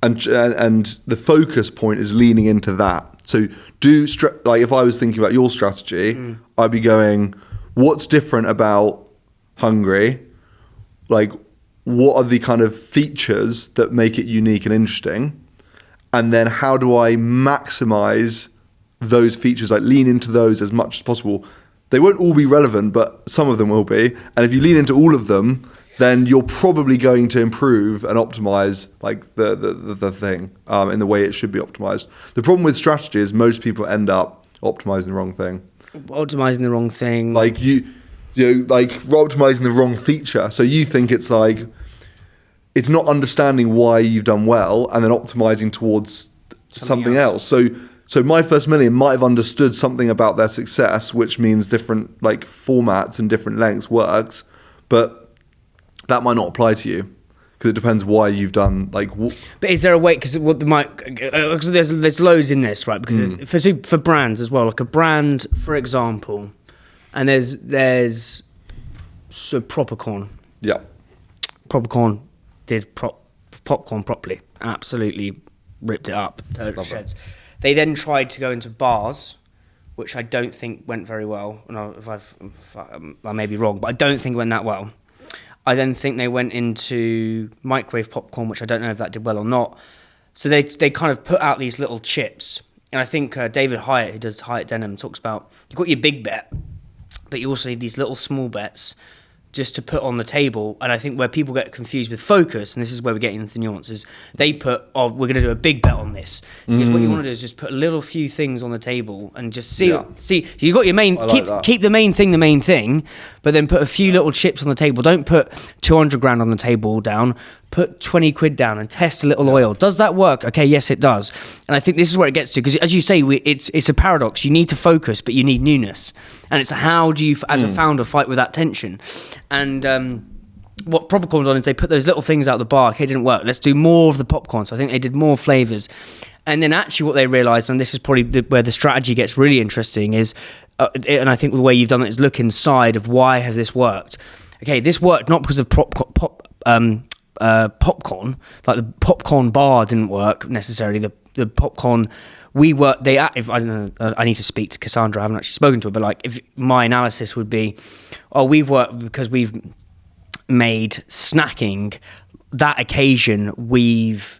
the focus point is leaning into that. So if I was thinking about your strategy, I'd be going, what's different about Hungry? Like, what are the kind of features that make it unique and interesting? And then how do I maximize those features, like lean into those as much as possible? They won't all be relevant, but some of them will be. And if you lean into all of them, then you're probably going to improve and optimize like the thing in the way it should be optimized. The problem with strategy is most people end up optimizing the wrong thing. Optimizing the wrong thing. Like you like optimizing the wrong feature. So you think it's like, it's not understanding why you've done well and then optimizing towards something else. So My First Million might have understood something about their success, which means different like formats and different lengths works, but that might not apply to you because it depends why you've done like. But is there a way? Because there's loads in this, right? Because for brands as well, like a brand, for example, and there's so Propercorn. Yeah. Propercorn did popcorn properly, absolutely ripped it up, totally sheds. They then tried to go into bars, which I don't think went very well. I may be wrong, but I don't think it went that well. I then think they went into microwave popcorn, which I don't know if that did well or not. So they kind of put out these little chips. And I think David Hyatt, who does Hyatt Denim, talks about, you've got your big bet, but you also need these little small bets just to put on the table. And I think where people get confused with focus, and this is where we're getting into the nuances, they put, we're going to do a big bet on this. Because what you want to do is just put a little few things on the table and just see, you got your main, keep the main thing, but then put a few little chips on the table. Don't put 200 grand on the table down. Put 20 quid down and test a little oil. Does that work? Okay, yes, it does. And I think this is where it gets to, because as you say, it's a paradox. You need to focus, but you need newness. And it's how do you, as a founder, fight with that tension? And what Propercorn's on is they put those little things out the bar. Okay, it didn't work. Let's do more of the popcorn. So I think they did more flavors. And then actually what they realized, and this is probably where the strategy gets really interesting, is, and I think the way you've done it is look inside of why has this worked. Okay, this worked not because of popcorn, like the popcorn bar didn't work necessarily. The popcorn I don't know, I need to speak to Cassandra. I haven't actually spoken to her, but like, if my analysis would be, we've worked because we've made snacking that occasion. We've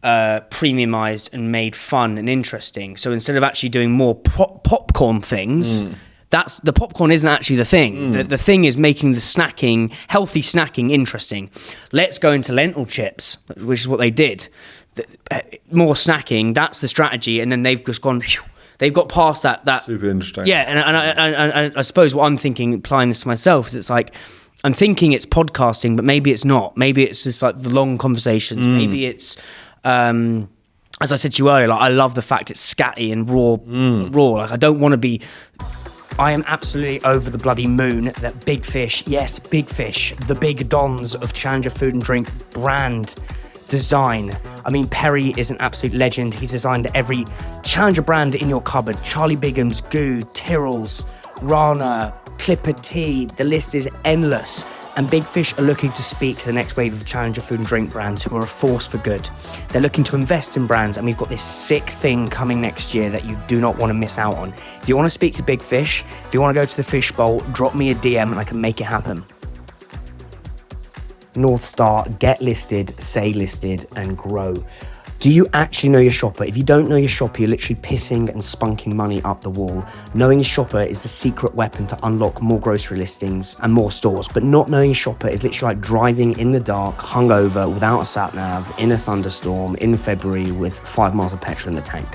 premiumized and made fun and interesting. So instead of actually doing more popcorn things. That's the popcorn isn't actually the thing. The thing is making the healthy snacking interesting. Let's go into lentil chips, which is what they did. More snacking, that's the strategy. And then they've just gone, they've got past that. Super interesting. Yeah, and I suppose what I'm thinking, applying this to myself, is it's like, I'm thinking it's podcasting, but maybe it's not. Maybe it's just like the long conversations. Maybe it's, as I said to you earlier, like I love the fact it's scatty and raw. Like I don't want to be... I am absolutely over the bloody moon that Big Fish, yes, Big Fish, the big dons of Challenger Food and Drink brand design. I mean, Perry is an absolute legend. He's designed every Challenger brand in your cupboard. Charlie Bigham's, Goo, Tyrrell's, Rana, Clipper Tea. The list is endless. And Big Fish are looking to speak to the next wave of Challenger Food and Drink brands who are a force for good. They're looking to invest in brands, and we've got this sick thing coming next year that you do not want to miss out on. If you want to speak to Big Fish, if you want to go to the Fish Bowl, drop me a DM and I can make it happen. North Star, get listed, say listed, and grow. Do you actually know your shopper? If you don't know your shopper, you're literally pissing and spunking money up the wall. Knowing your shopper is the secret weapon to unlock more grocery listings and more stores. But not knowing your shopper is literally like driving in the dark, hungover, without a sat-nav, in a thunderstorm, in February with 5 miles of petrol in the tank.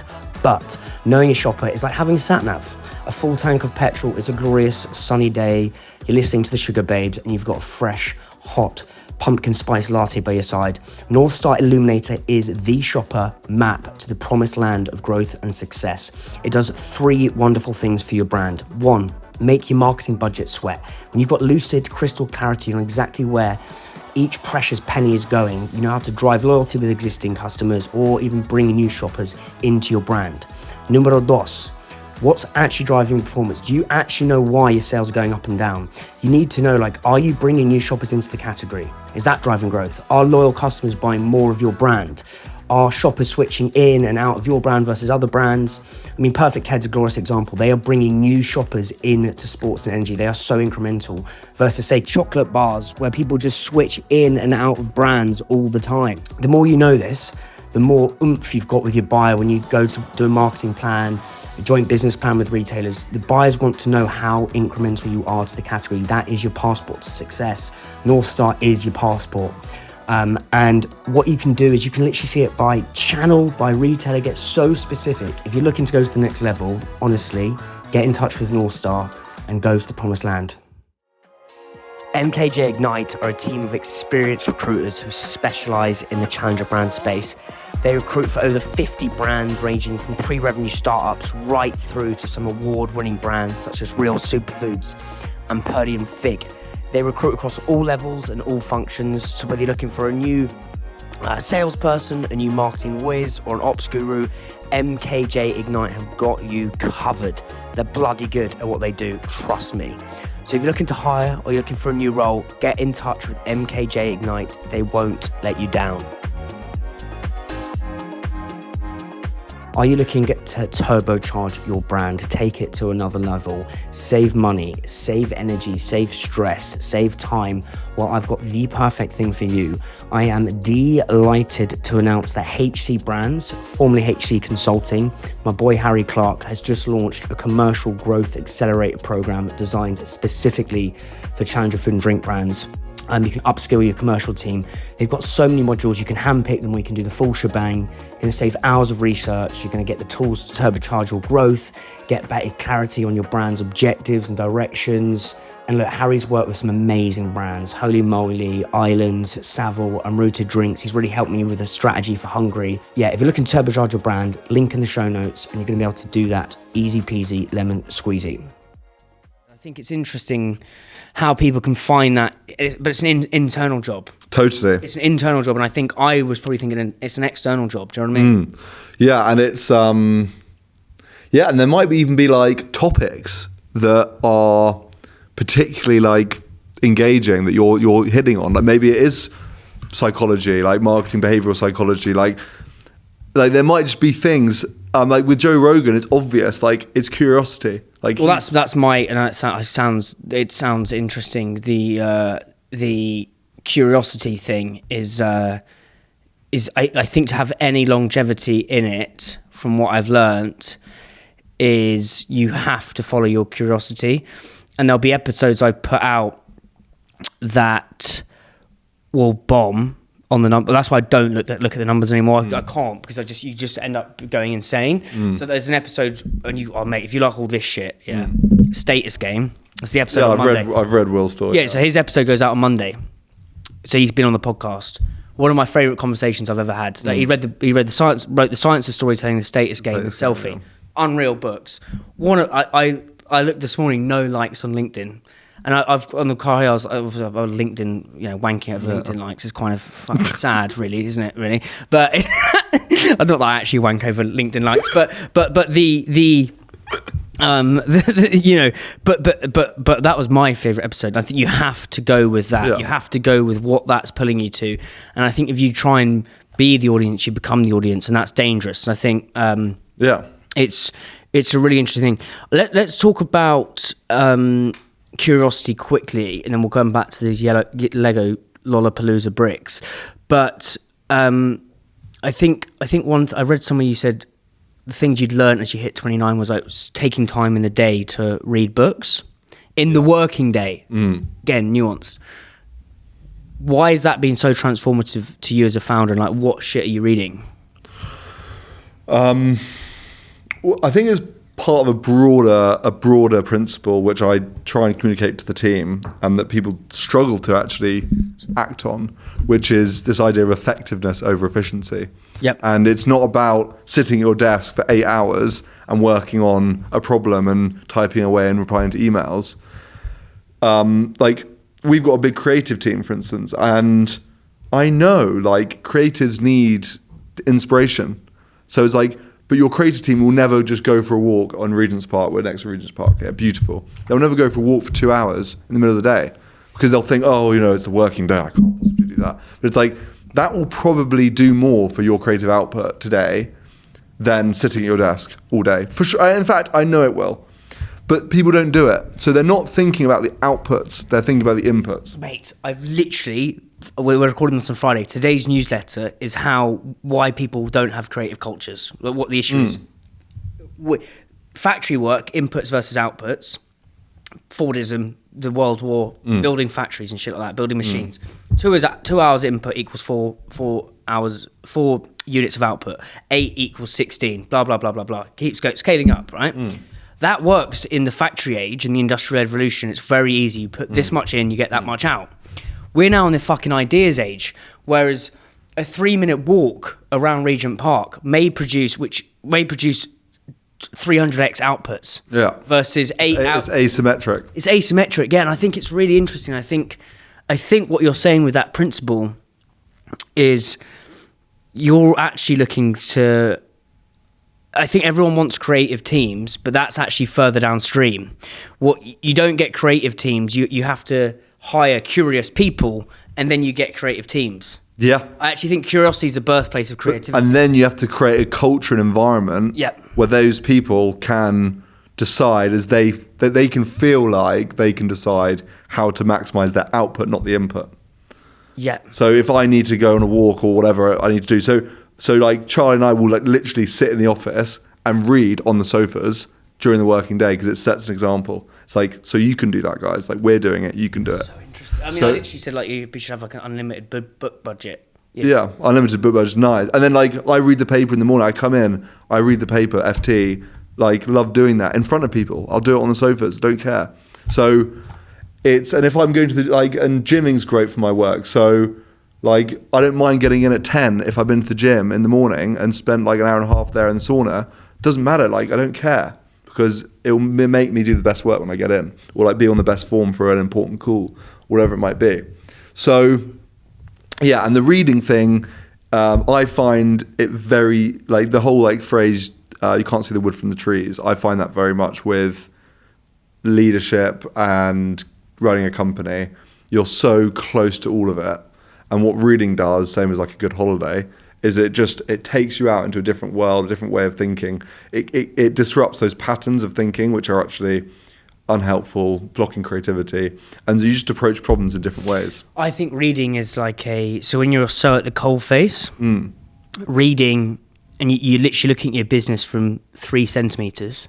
But knowing your shopper is like having a sat-nav. A full tank of petrol is a glorious sunny day. You're listening to the Sugar Babes and you've got a fresh, hot, pumpkin spice latte by your side. North Star Illuminator is the shopper map to the promised land of growth and success. It does 3 wonderful things for your brand. 1, make your marketing budget sweat. When you've got lucid, crystal clarity on exactly where each precious penny is going, you know how to drive loyalty with existing customers or even bring new shoppers into your brand. Numero 2, what's actually driving performance? Do you actually know why your sales are going up and down? You need to know, like, are you bringing new shoppers into the category? Is that driving growth? Are loyal customers buying more of your brand? Are shoppers switching in and out of your brand versus other brands? I mean, Perfect Head's a glorious example. They are bringing new shoppers into sports and energy. They are so incremental versus, say, chocolate bars, where people just switch in and out of brands all the time. The more you know this, the more oomph you've got with your buyer when you go to do a marketing plan, a joint business plan with retailers. The buyers want to know how incremental you are to the category. That is your passport to success. North Star is your passport. And what you can do is you can literally see it by channel, by retailer, get so specific. If you're looking to go to the next level, honestly, get in touch with North Star and go to the promised land. MKJ Ignite are a team of experienced recruiters who specialize in the challenger brand space. They recruit for over 50 brands ranging from pre-revenue startups right through to some award-winning brands such as Real Superfoods and Purdium Fig. They recruit across all levels and all functions, so whether you're looking for a new salesperson, a new marketing whiz, or an ops guru, MKJ Ignite have got you covered. They're bloody good at what they do, trust me. So if you're looking to hire or you're looking for a new role, get in touch with MKJ Ignite. They won't let you down. Are you looking to turbocharge your brand, take it to another level, save money, save energy, save stress, save time? Well, I've got the perfect thing for you. I am delighted to announce that HC Brands, formerly HC Consulting, my boy Harry Clark, has just launched a commercial growth accelerator program designed specifically for challenger food and drink brands. You can upskill your commercial team. They've got so many modules. You can handpick them where you can do the full shebang. You're going to save hours of research. You're going to get the tools to turbocharge your growth, get better clarity on your brand's objectives and directions. And look, Harry's worked with some amazing brands, Holy Moly, Islands, Savile, and Rooted Drinks. He's really helped me with a strategy for Hungary. Yeah, if you're looking to turbocharge your brand, link in the show notes, and you're going to be able to do that easy peasy, lemon squeezy. I think it's interesting how people can find that, but it's an internal job. Totally. It's an internal job, and I think I was probably thinking it's an external job. Do you know what I mean? Yeah, and it's and there might even be like topics that are particularly like engaging that you're hitting on. Like maybe it is psychology, like marketing, behavioral psychology. Like there might just be things. Like with Joe Rogan, it's obvious. Like it's curiosity. Like well, that's my, and it sounds interesting. The curiosity thing is I think to have any longevity in it, from what I've learnt, is you have to follow your curiosity, and there'll be episodes I put out that will bomb on the number. That's why I don't look at the numbers anymore. I can't, because you just end up going insane. So there's an episode, and mate, if you like all this shit, Status Game. That's the episode on Monday. I've read Will's story. Yeah, so his episode goes out on Monday. So he's been on the podcast. One of my favourite conversations I've ever had. Like he wrote the science of storytelling, the Status Game, the selfie. Yeah. Unreal books. I looked this morning, no likes on LinkedIn. And I've on the car, I was LinkedIn, wanking over LinkedIn likes is kind of fucking sad, really, isn't it? Really, but not that I actually wank over LinkedIn likes, but but that was my favorite episode. I think you have to go with that. Yeah. You have to go with what that's pulling you to. And I think if you try and be the audience, you become the audience, and that's dangerous. And I think it's a really interesting thing. Let's talk about curiosity quickly, and then we'll come back to these Lego Lollapalooza bricks. But I think I read somewhere you said the things you'd learned as you hit 29 was like taking time in the day to read books in the working day. Again, nuanced. Why has that been so transformative to you as a founder, and like what shit are you reading? Well, I think it's part of a broader principle which I try and communicate to the team, and that people struggle to actually act on, which is this idea of effectiveness over efficiency. Yep. And it's not about sitting at your desk for 8 hours and working on a problem and typing away and replying to emails. Like we've got a big creative team, for instance, and I know like creatives need inspiration. So it's like, but your creative team will never just go for a walk on Regent's Park. We're next to Regent's Park. Yeah, beautiful. They'll never go for a walk for 2 hours in the middle of the day, because they'll think, it's the working day. I can't possibly do that. But it's like, that will probably do more for your creative output today than sitting at your desk all day. For sure. In fact, I know it will. But people don't do it. So they're not thinking about the outputs. They're thinking about the inputs. Mate, we're recording this on Friday. Today's newsletter is why people don't have creative cultures. What the issue is. Factory work, inputs versus outputs. Fordism, the World War, building factories and shit like that, building machines. 2 hours input equals 4 units of output. 8 equals 16, blah, blah, blah, blah, blah. Keeps scaling up, right? That works in the factory age, in the industrial revolution. It's very easy. You put this much in, you get that much out. We're now in the fucking ideas age, whereas a 3-minute walk around Regent Park may produce 300x outputs. Yeah. Versus 8 It's asymmetric. It's asymmetric, yeah, and I think it's really interesting. I think what you're saying with that principle is you're actually looking to... I think everyone wants creative teams, but that's actually further downstream. What you don't get creative teams, you have to hire curious people, and then you get creative teams. Yeah. I actually think curiosity is the birthplace of creativity. And then you have to create a culture and environment where those people can decide that they can feel like they can decide how to maximize their output, not the input. Yeah. So if I need to go on a walk or whatever I need to do, so like Charlie and I will like literally sit in the office and read on the sofas during the working day because it sets an example. It's like, so you can do that, guys. Like, we're doing it, you can do it. So interesting. I mean, I literally said like you should have like an unlimited book budget. Yes. Yeah, unlimited book budget, nice. And then like I read the paper in the morning. I come in, I read the paper, FT. Like, love doing that in front of people. I'll do it on the sofas. Don't care. So and if I'm going to and gymming's great for my work. So like, I don't mind getting in at 10 if I've been to the gym in the morning and spent like an hour and a half there in the sauna. Doesn't matter. Like, I don't care because it'll make me do the best work when I get in, or like be on the best form for an important call, whatever it might be. So yeah, and the reading thing, I find it very, like the whole like phrase, you can't see the wood from the trees. I find that very much with leadership and running a company. You're so close to all of it. And what reading does, same as like a good holiday, is it takes you out into a different world, a different way of thinking. It disrupts those patterns of thinking, which are actually unhelpful, blocking creativity, and you just approach problems in different ways. I think reading is like so when you're so at the coalface, reading, and you're literally looking at your business from 3 centimeters.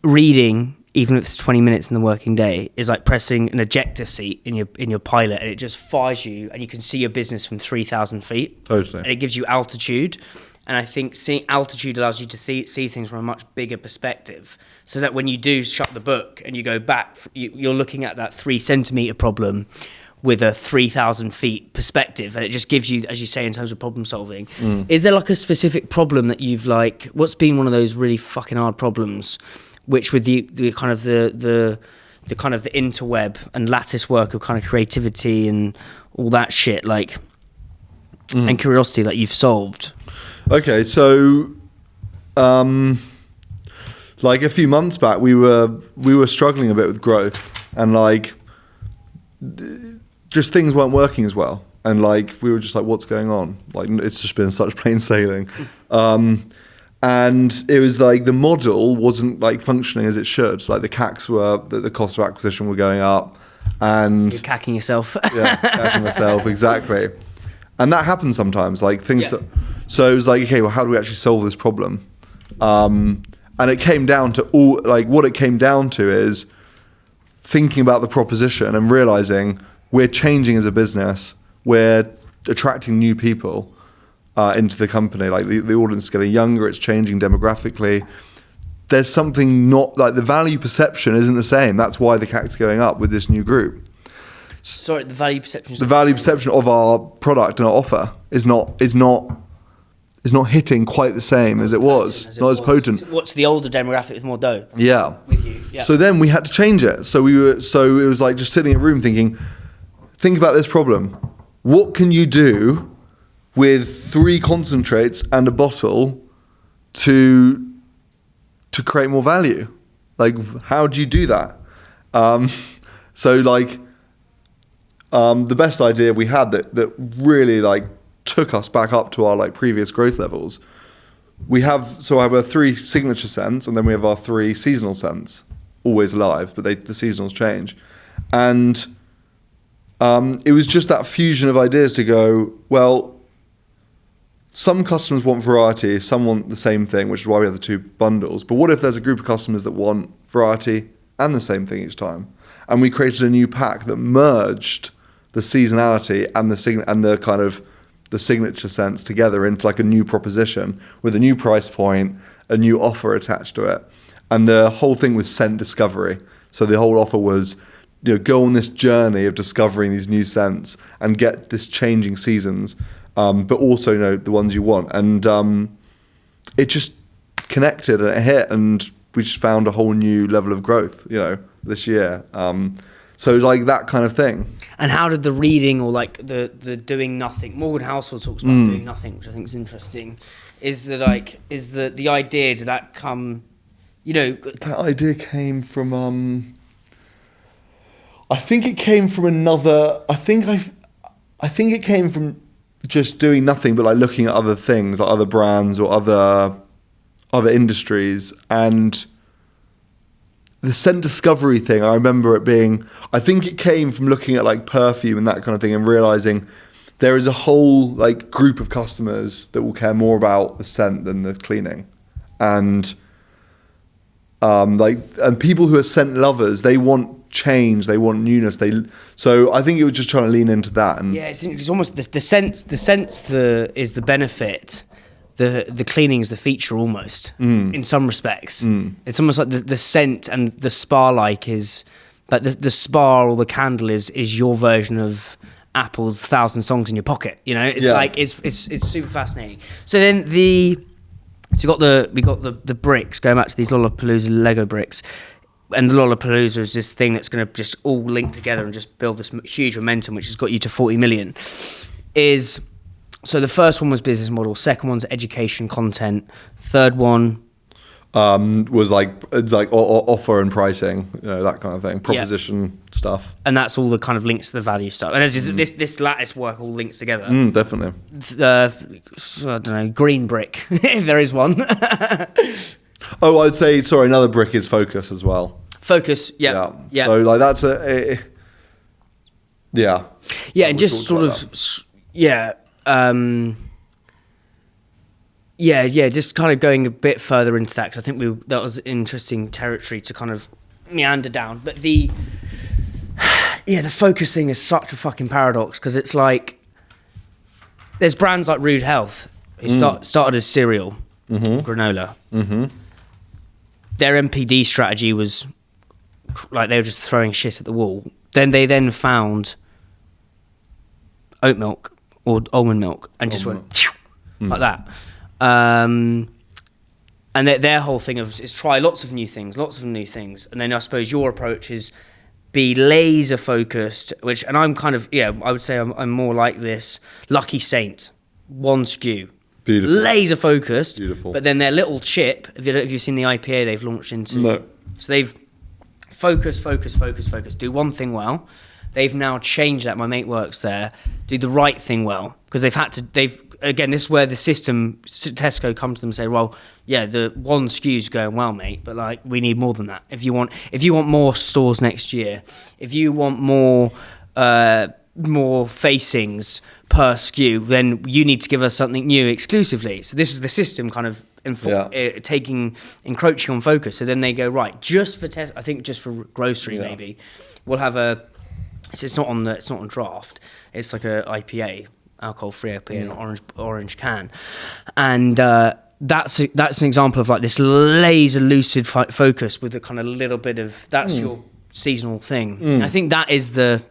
Reading, even if it's 20 minutes in the working day, is like pressing an ejector seat in your pilot, and it just fires you, and you can see your business from 3,000 feet. Totally. And it gives you altitude. And I think seeing altitude allows you to see things from a much bigger perspective, so that when you do shut the book and you go back, you're looking at that 3 centimeter problem with a 3,000 feet perspective, and it just gives you, as you say, in terms of problem solving. Is there like a specific problem that you've like, what's been one of those really fucking hard problems, which with the kind of the kind of the interweb and lattice work of kind of creativity and all that shit, like, and curiosity that you've solved? Okay, so like a few months back, we were struggling a bit with growth, and like just things weren't working as well, and like we were just like, what's going on? Like, it's just been such plain sailing, and it was like the model wasn't like functioning as it should. Like the CACs the cost of acquisition were going up, and You're cacking yourself. yeah, cacking myself, exactly. And that happens sometimes, like things so it was like, okay, well, how do we actually solve this problem? And it came down to what it came down to is thinking about the proposition and realizing we're changing as a business. We're attracting new people into the company. Like the audience is getting younger, it's changing demographically. There's something not, like the value perception isn't the same. That's why the CAC's going up with this new group. Sorry, the value perception. The value perception of our product and our offer is not hitting quite the same as it was, not as potent. What's the older demographic with more dough? Yeah. With you. Yeah. So then we had to change it. So it was like just sitting in a room thinking, think about this problem. What can you do with 3 concentrates and a bottle to create more value? Like, how do you do that? The best idea we had that really like took us back up to our like previous growth levels. I have our 3 signature scents, and then we have our 3 seasonal scents, always live, but the seasonals change. And it was just that fusion of ideas to go, well, some customers want variety, some want the same thing, which is why we have the 2 bundles. But what if there's a group of customers that want variety and the same thing each time? And we created a new pack that merged the seasonality and the kind of the signature scents together into like a new proposition with a new price point, a new offer attached to it. And the whole thing was scent discovery. So the whole offer was, go on this journey of discovering these new scents and get this changing seasons, but also, the ones you want. And it just connected and it hit, and we just found a whole new level of growth, this year. So like that kind of thing. And how did the reading, or like the doing nothing, Morgan Housel talks about doing nothing, which I think is interesting, is the idea, did that come, That idea came from, I think it came from another, I think I think it came from just doing nothing but like looking at other things, like other brands or other industries, and the scent discovery thing. I remember it being, I think it came from looking at like perfume and that kind of thing and realizing there is a whole like group of customers that will care more about the scent than the cleaning. And and people who are scent lovers, they want change, they want newness. So I think it was just trying to lean into that. And yeah, it's almost the sense is the benefit. The cleaning is the feature almost in some respects. It's almost like the scent and the spa is like the spa or the candle is your version of Apple's 1,000 songs in your pocket. You know, it's like it's super fascinating. So then we got the bricks, going back to these Lollapalooza Lego bricks. And the Lollapalooza is this thing that's going to just all link together and just build this huge momentum, which has got you to 40 million. So the first one was business model, second one's education content, third one was like offer and pricing, that kind of thing, proposition stuff. And that's all the kind of links to the value stuff. And this lattice work all links together. Definitely. I don't know, green brick, if there is one. Oh, I'd say, another brick is focus as well. Focus, yeah. So like that's Yeah, and just sort of, just kind of going a bit further into that, because I think that was interesting territory to kind of meander down. But the focus thing is such a fucking paradox, because it's like, there's brands like Rude Health, who started as cereal, granola. Their MPD strategy was like they were just throwing shit at the wall. Then they found oat milk or almond milk and just went like that. And their whole thing is try lots of new things. And then I suppose your approach is be laser focused, and I'm kind of, I would say I'm more like this. Lucky Saint, one SKU. Beautiful. Laser focused. Beautiful. But then their little chip, if you've seen the IPA they've launched into. No. So they've focus, do one thing well. They've now changed that. My mate works there. Do the right thing well, because again, this is where the system, Tesco come to them and say, well, the one SKU's going well, mate, but like we need more than that. If you want more stores next year, if you want more facings per SKU, then you need to give us something new exclusively. So this is the system kind of encroaching on focus. So then they go, right, just for I think just for grocery maybe, we'll have it's not on draft. It's like a IPA, alcohol-free IPA, an orange can, and that's an example of like this laser lucid focus with a kind of little bit of your seasonal thing. And I think that is the.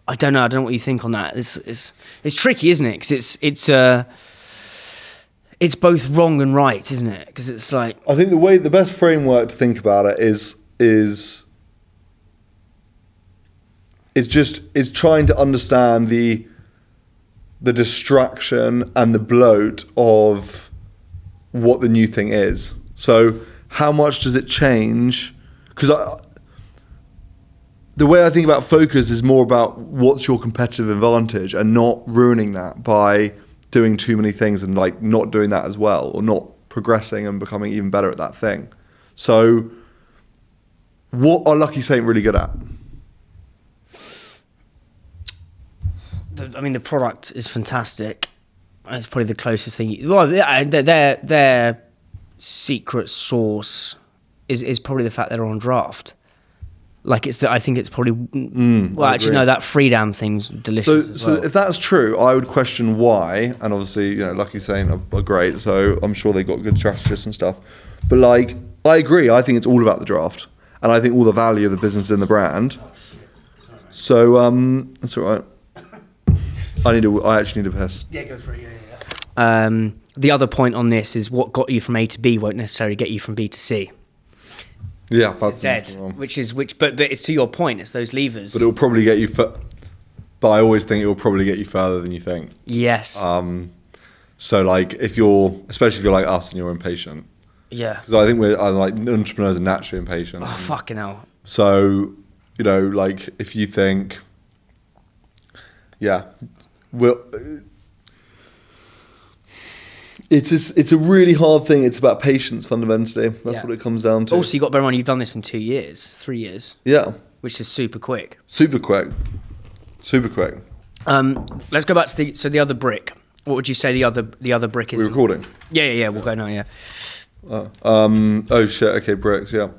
I don't know what you think on that. It's tricky, isn't it? Because it's both wrong and right, isn't it? Because it's like, I think the best framework to think about it is trying to understand the distraction and the bloat of what the new thing is. So how much does it change? Because the way I think about focus is more about what's your competitive advantage and not ruining that by doing too many things and like not doing that as well, or not progressing and becoming even better at that thing. So what are Lucky Saint really good at? The product is fantastic. It's probably the closest thing. Their secret sauce is probably the fact they're on draft. Like I think it's probably. That Freedom thing's delicious. So if that's true, I would question why. And obviously, Lucky Saint are great, so I'm sure they got good strategists and stuff. But like, I agree. I think it's all about the draft, and I think all the value of the business is in the brand. So that's all right. I actually need a piss. Yeah, go for it. Yeah. The other point on this is what got you from A to B won't necessarily get you from B to C. Yeah, that's dead. But it's to your point. It's those levers. But it will probably get you. But I always think it will probably get you further than you think. Yes. So like, especially if you're like us and you're impatient. Yeah. Because I think entrepreneurs are naturally impatient. Oh fucking hell. So like if you think, Yeah. Well, it's a really hard thing. It's about patience fundamentally. That's what it comes down to. Also, you got to bear in mind you've done this in 2 years, 3 years. Yeah. Which is super quick. Super quick. Let's go back to the other brick. What would you say the other brick is? We're recording. Yeah. We'll go now. Yeah. Oh shit. Okay, bricks. Yeah.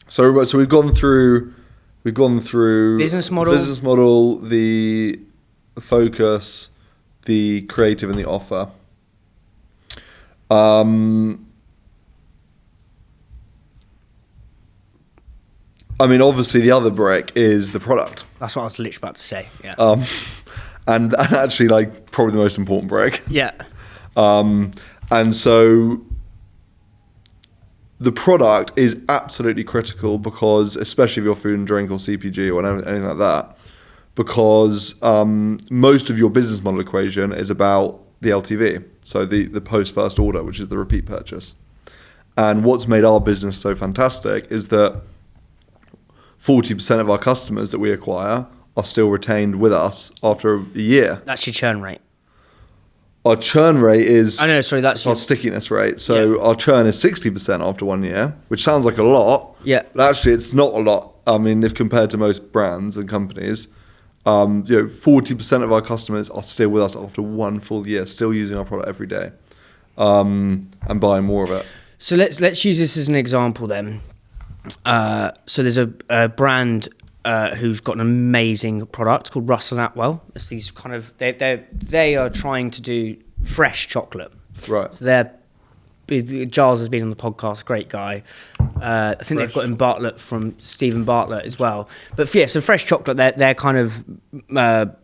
So we've gone through business model, the focus, the creative, and the offer. I mean, obviously, the other brick is the product. That's what I was literally about to say. Yeah. And actually, like, probably the most important brick. Yeah. And so the product is absolutely critical because, especially if you're food and drink or CPG or anything like that, because most of your business model equation is about the LTV, so the post first order, which is the repeat purchase. And what's made our business so fantastic is that 40% of our customers that we acquire are still retained with us after a year. That's your churn rate. Our churn rate is... I know, sorry, that's our stickiness rate. So our churn is 60% after 1 year, which sounds like a lot. Yeah. But actually, it's not a lot. I mean, if compared to most brands and companies, 40% of our customers are still with us after 1 full year, still using our product every day, and buying more of it. So let's use this as an example then. So there's a brand who's got an amazing product called Russell Atwell. It's these kind of they are trying to do fresh chocolate. Right. So Giles has been on the podcast, great guy. I think they've got in Bartlett from Stephen Bartlett as well. But yeah, so fresh chocolate, their kind of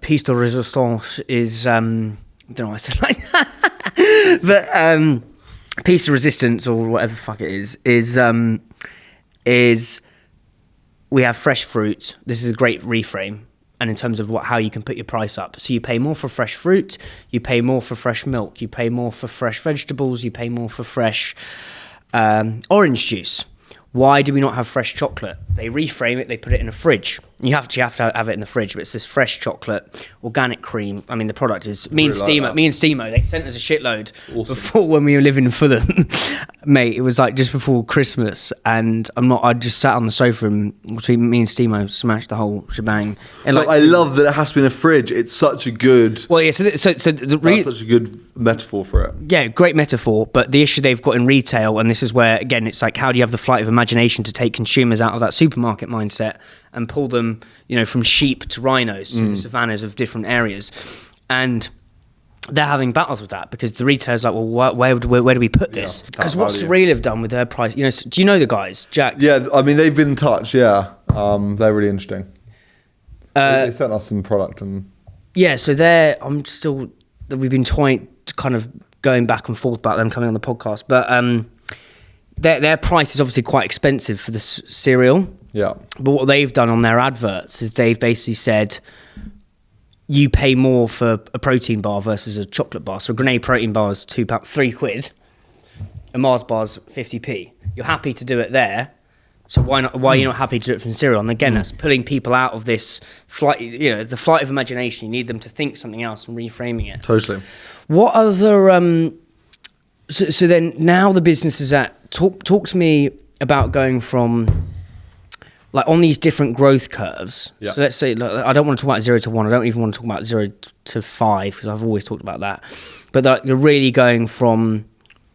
piece de resistance is I don't know why I said like that. But piece of resistance or whatever the fuck it is we have fresh fruit. This is a great reframe. And in terms of how you can put your price up. So you pay more for fresh fruit, you pay more for fresh milk, you pay more for fresh vegetables, you pay more for fresh orange juice. Why do we not have fresh chocolate? They reframe it, they put it in a fridge. You have to have it in the fridge, but it's this fresh chocolate, organic cream. I mean, the product is me and Stemo. They sent us a shitload before when we were living in Fulham, mate. It was like just before Christmas, and I just sat on the sofa and between me and Stemo smashed the whole shebang. And I love that it has to be in a fridge. It's such a good. Well, yeah. That's such a good metaphor for it. Yeah, great metaphor. But the issue they've got in retail, and this is where again, it's like, how do you have the flight of imagination to take consumers out of that supermarket mindset and pull them, from sheep to rhinos to the savannas of different areas, and they're having battles with that because the retailer's like, well, where do we put this? Because what Surreal have done with their price, do you know the guys, Jack? Yeah, I mean they've been in touch. Yeah, they're really interesting. They sent us some product and yeah, so we've been trying to kind of going back and forth about them coming on the podcast, but their price is obviously quite expensive for the cereal. Yeah. But what they've done on their adverts is they've basically said you pay more for a protein bar versus a chocolate bar. So a Grenade protein bar is £3, a Mars bar is 50p. You're happy to do it there. So why are you not happy to do it from cereal? And again, that's pulling people out of this flight, the flight of imagination. You need them to think something else and reframing it. Totally. What other... So then now the business is at... Talk to me about going from... like on these different growth curves. Yeah. So let's say, I don't want to talk about 0 to 1. I don't even want to talk about 0 to 5 because I've always talked about that. But they're really going from...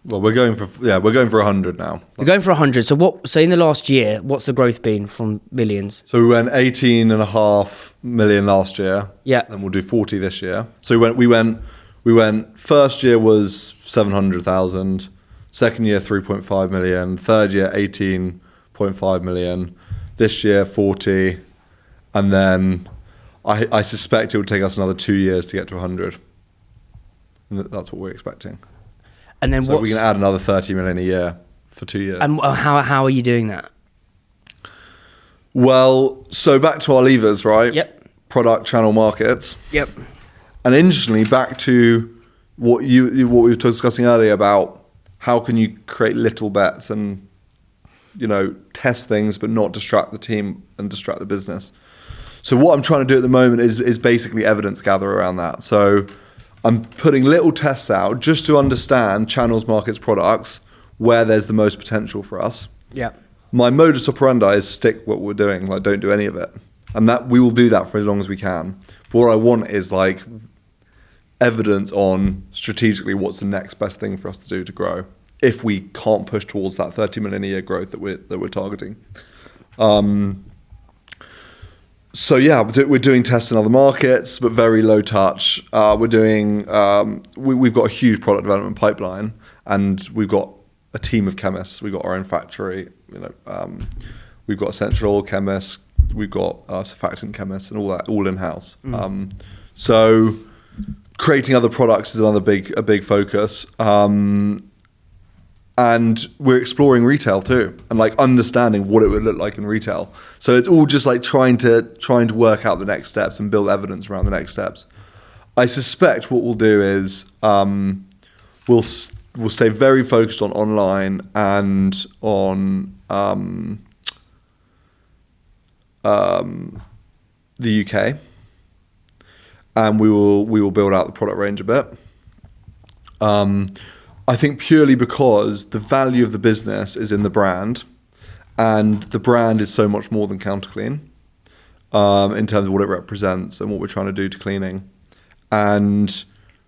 Well, we're going for 100 now. We're going for 100. So in the last year, what's the growth been from millions? So we went 18.5 million last year. Yeah. And we'll do 40 this year. So we went first year was 700,000, second year 3.5 million, third year 18.5 million. This year, 40, and then I suspect it would take us another 2 years to get to 100. And that's what we're expecting. And then so we can add another 30 million a year for 2 years. And how are you doing that? Well, so back to our levers, right? Yep. Product, channel, markets. Yep. And interestingly, back to what we were discussing earlier about how can you create little bets and test things but not distract the team and distract the business. So what I'm trying to do at the moment is basically evidence gather around that. So I'm putting little tests out just to understand channels, markets, products, where there's the most potential for us. Yeah. My modus operandi is stick what we're doing, like don't do any of it. And that we will do that for as long as we can. But what I want is like evidence on strategically what's the next best thing for us to do to grow if we can't push towards that 30 million a year growth that we're targeting. So yeah, we're doing tests in other markets, but very low touch. We're doing we've got a huge product development pipeline, and we've got a team of chemists. We've got our own factory. We've got essential oil chemists. We've got surfactant chemists, and all that all in house. So creating other products is another big focus. And we're exploring retail too, and like understanding what it would look like in retail. So it's all just like trying to work out the next steps and build evidence around the next steps. I suspect what we'll do is we'll stay very focused on online and on the UK, and we will build out the product range a bit. I think purely because the value of the business is in the brand, and the brand is so much more than Counter Clean in terms of what it represents and what we're trying to do to cleaning. And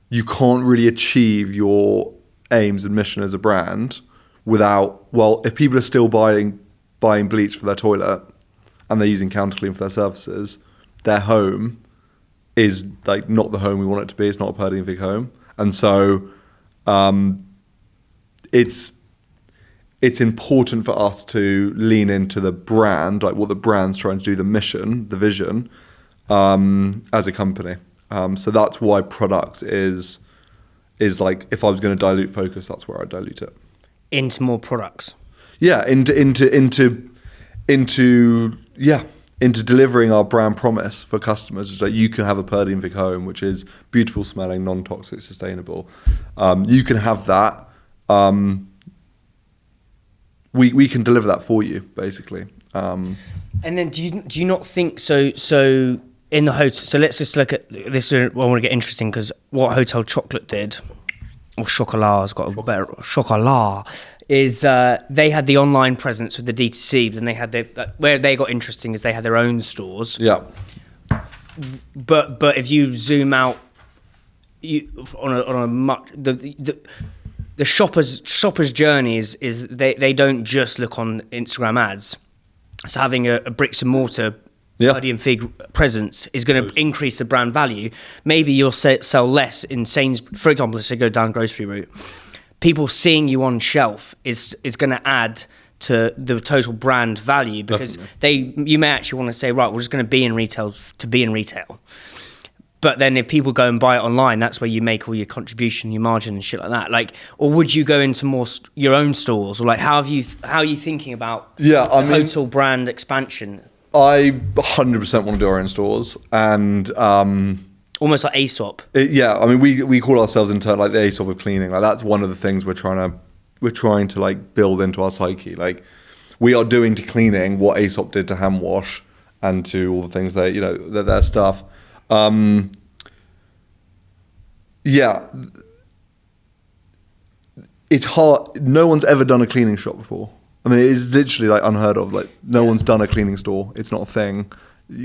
you can't really achieve your aims and mission as a brand without, well, if people are still buying bleach for their toilet and they're using Counter Clean for their services, their home is like not the home we want it to be. It's not a Purdy and Fig home. And so it's important for us to lean into the brand, like what the brand's trying to do, the mission, the vision, as a company. So that's why products is like, if I was going to dilute focus, that's where I dilute it. Into more products. Yeah, into delivering our brand promise for customers, is that you can have a Purdy and Fig home, which is beautiful smelling, non-toxic, sustainable. You can have that. We can deliver that for you, basically. And then do you not think so in the hotel? So let's just look at this. I want to get interesting, because what Hotel Chocolate did, or Chocolat's got a better Chocolat, is they had the online presence with the DTC, but then they had where they got interesting is they had their own stores. Yeah. But if you zoom out, on a much the shopper's journey is they don't just look on Instagram ads. So having a bricks and mortar Purdy and Fig presence is going to increase the brand value. Maybe you'll sell less in Sainsbury's, for example. Let's say go down grocery route. People seeing you on shelf is going to add to the total brand value, because you may actually want to say, right, we're just going to be in retail to be in retail. But then if people go and buy it online, that's where you make all your contribution, your margin and shit like that. Like, or would you go into more your own stores, or like how are you thinking about hotel brand expansion? I 100% want to do our own stores, and almost like ASOP. We call ourselves internally like the ASOP of cleaning. Like that's one of the things we're trying to like build into our psyche. Like we are doing to cleaning what ASOP did to hand wash and to all the things that their stuff. It's hard. No one's ever done a cleaning shop before. I mean, it's literally like unheard of. Like no one's done a cleaning store. It's not a thing.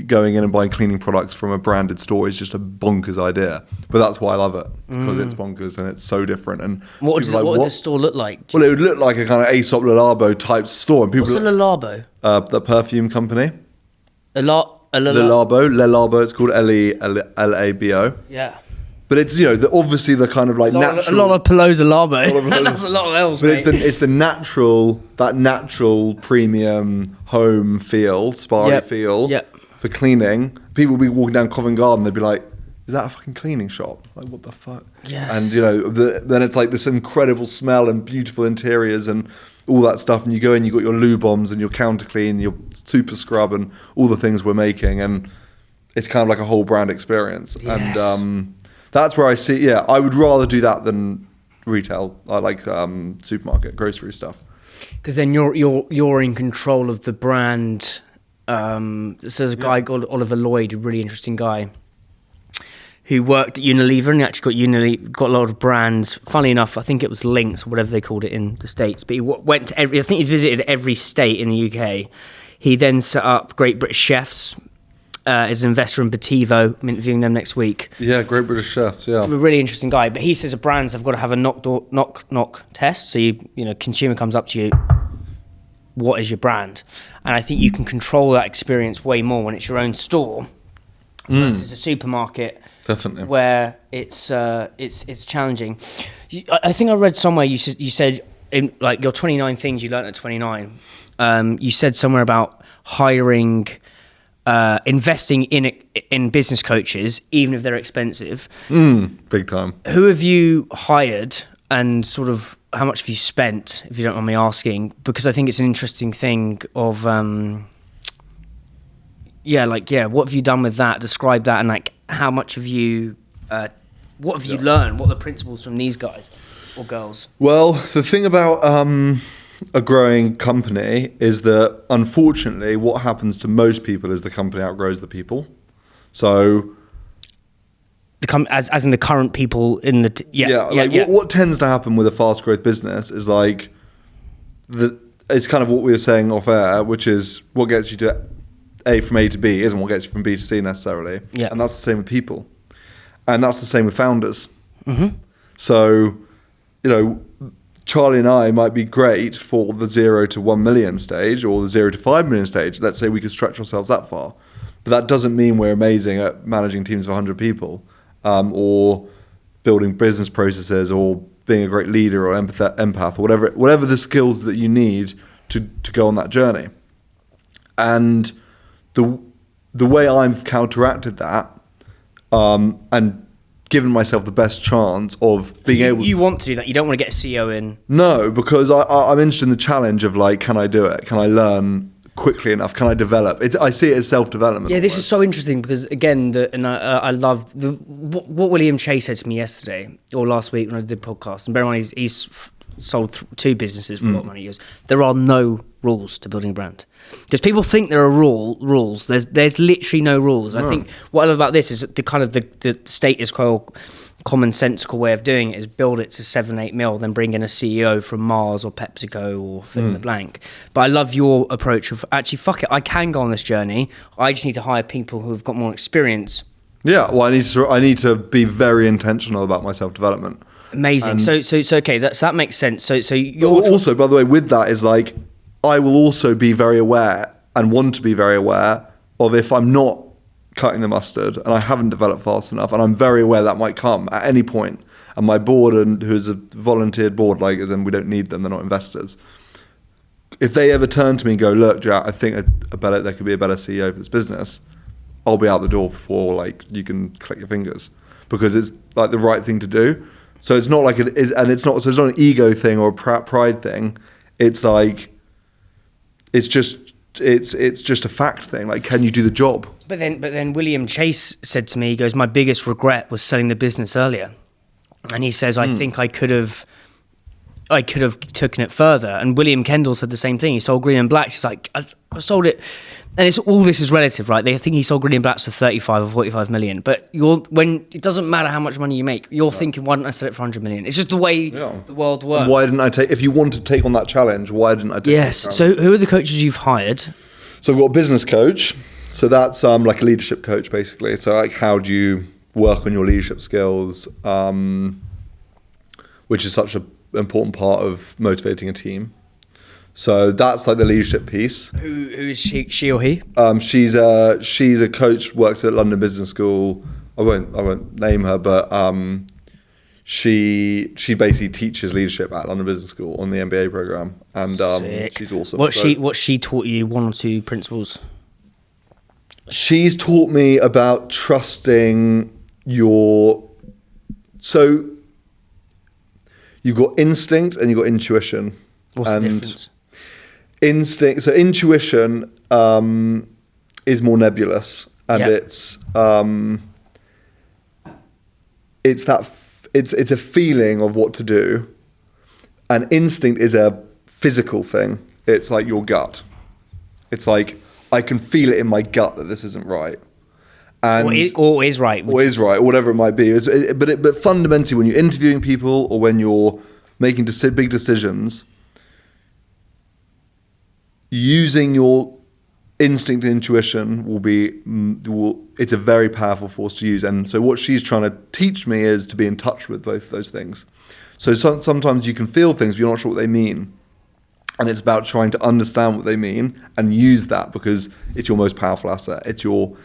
Going in and buying cleaning products from a branded store is just a bonkers idea. But that's why I love it, because it's bonkers and it's so different. And what would the store look like? Well, it would look like a kind of Aesop Le Labo type store. And people What's a Le Labo? The perfume company. Le Labo. It's called Labo. Yeah. But it's obviously the kind of like natural. A lot of Palooza Labo. That's a lot of L's. But it's the natural premium home feel, spa feel for cleaning. People will be walking down Covent Garden, they'd be like, "Is that a fucking cleaning shop? Like what the fuck?" Yes. And then it's like this incredible smell and beautiful interiors and all that stuff. And you go in, you got your loo bombs and your Counter Clean, your super scrub, and all the things we're making, and it's kind of like a whole brand experience. Yes. And that's where I see. Yeah, I would rather do that than retail. I like supermarket, grocery stuff. Because then you're in control of the brand So there's a guy called Oliver Lloyd, a really interesting guy, who worked at Unilever and he actually got a lot of brands. Funnily enough, I think it was Lynx or whatever they called it in the States. But he went to I think he's visited every state in the UK. He then set up Great British Chefs as an investor in Bativo. I'm interviewing them next week. Yeah, Great British Chefs, yeah. A really interesting guy. But he says that brands have got to have a knock test. So consumer comes up to you, what is your brand? And I think you can control that experience way more when it's your own store versus a supermarket. Definitely. Where it's challenging. I think I read somewhere you said in like your 29 things you learned at 29. You said somewhere about hiring, investing in business coaches, even if they're expensive. Big time. Who have you hired, and sort of how much have you spent, if you don't mind me asking? Because I think it's an interesting thing of. What have you done with that? Describe that, and like how much have you, what have you learned? What are the principles from these guys or girls? Well, the thing about a growing company is that unfortunately what happens to most people is the company outgrows the people. So as in the current people in the what tends to happen with a fast growth business is like it's kind of what we were saying off air, which is what gets you to from A to B isn't what gets you from B to C necessarily. Yeah. And that's the same with people. And that's the same with founders. Mm-hmm. So, Charlie and I might be great for the 0 to 1 million stage or the 0 to 5 million stage. Let's say we could stretch ourselves that far. But that doesn't mean we're amazing at managing teams of 100 people or building business processes or being a great leader or empath or whatever the skills that you need to go on that journey. And the way I've counteracted that and given myself the best chance of being able. You want to do that? You don't want to get a CEO in? No, because I'm interested in the challenge of like, can I do it? Can I learn quickly enough? Can I develop? I see it as self-development. Yeah, this is so interesting because again, I love what William Chase said to me yesterday or last week when I did the podcast. And bear in mind, he's sold 2 businesses for a lot of money. He goes, there are no rules to building a brand. Because people think there are rules. There's literally no rules. I think what I love about this is the kind of the status quo, commonsensical way of doing it is build it to 7-8 mil, then bring in a CEO from Mars or PepsiCo or fill in the blank. But I love your approach of actually, fuck it, I can go on this journey. I just need to hire people who have got more experience. Yeah, well, I need to be very intentional about my self-development. Amazing. So okay, that makes sense. So you're also, by the way, with that is like, I will also be very aware and want to be very aware of if I'm not cutting the mustard and I haven't developed fast enough, and I'm very aware that might come at any point. And my board, and who's a volunteered board, like, as in we don't need them, they're not investors. If they ever turn to me and go, look, Jack, I think there could be a better CEO for this business, I'll be out the door before like you can click your fingers, because it's like the right thing to do. So it's not like it's not an ego thing or a pride thing. It's like it's just a fact thing. Like, can you do the job? But then William Chase said to me, he goes, my biggest regret was selling the business earlier. And he says, I think I could have taken it further. And William Kendall said the same thing. He sold Green and Blacks. He's like, I sold it. And it's all this is relative, right? They think he sold Green and Blacks for 35 or 45 million. But when it doesn't matter how much money you make, you're thinking, why didn't I sell it for 100 million? It's just the way the world works. And why didn't I if you want to take on that challenge, why didn't I take Yes. So who are the coaches you've hired? So I've got a business coach. So that's like a leadership coach, basically. So like, how do you work on your leadership skills, which is such an important part of motivating a team. So that's like the leadership piece. Who is she or he? She's a coach, works at London Business School. I won't name her, but she basically teaches leadership at London Business School on the MBA program, and she's awesome. What she taught you, 1 or 2 principles? She's taught me about trusting so you've got instinct and you've got intuition. What's the difference? Instinct. So intuition is more nebulous, and it's a feeling of what to do, and instinct is a physical thing. It's like your gut. It's like, I can feel it in my gut that this isn't right. And or is right. Or is right, or whatever it might be. But fundamentally, when you're interviewing people or when you're making big decisions, using your instinct and intuition it's a very powerful force to use. And so what she's trying to teach me is to be in touch with both of those things. So sometimes you can feel things, but you're not sure what they mean. And it's about trying to understand what they mean and use that, because it's your most powerful asset. It's your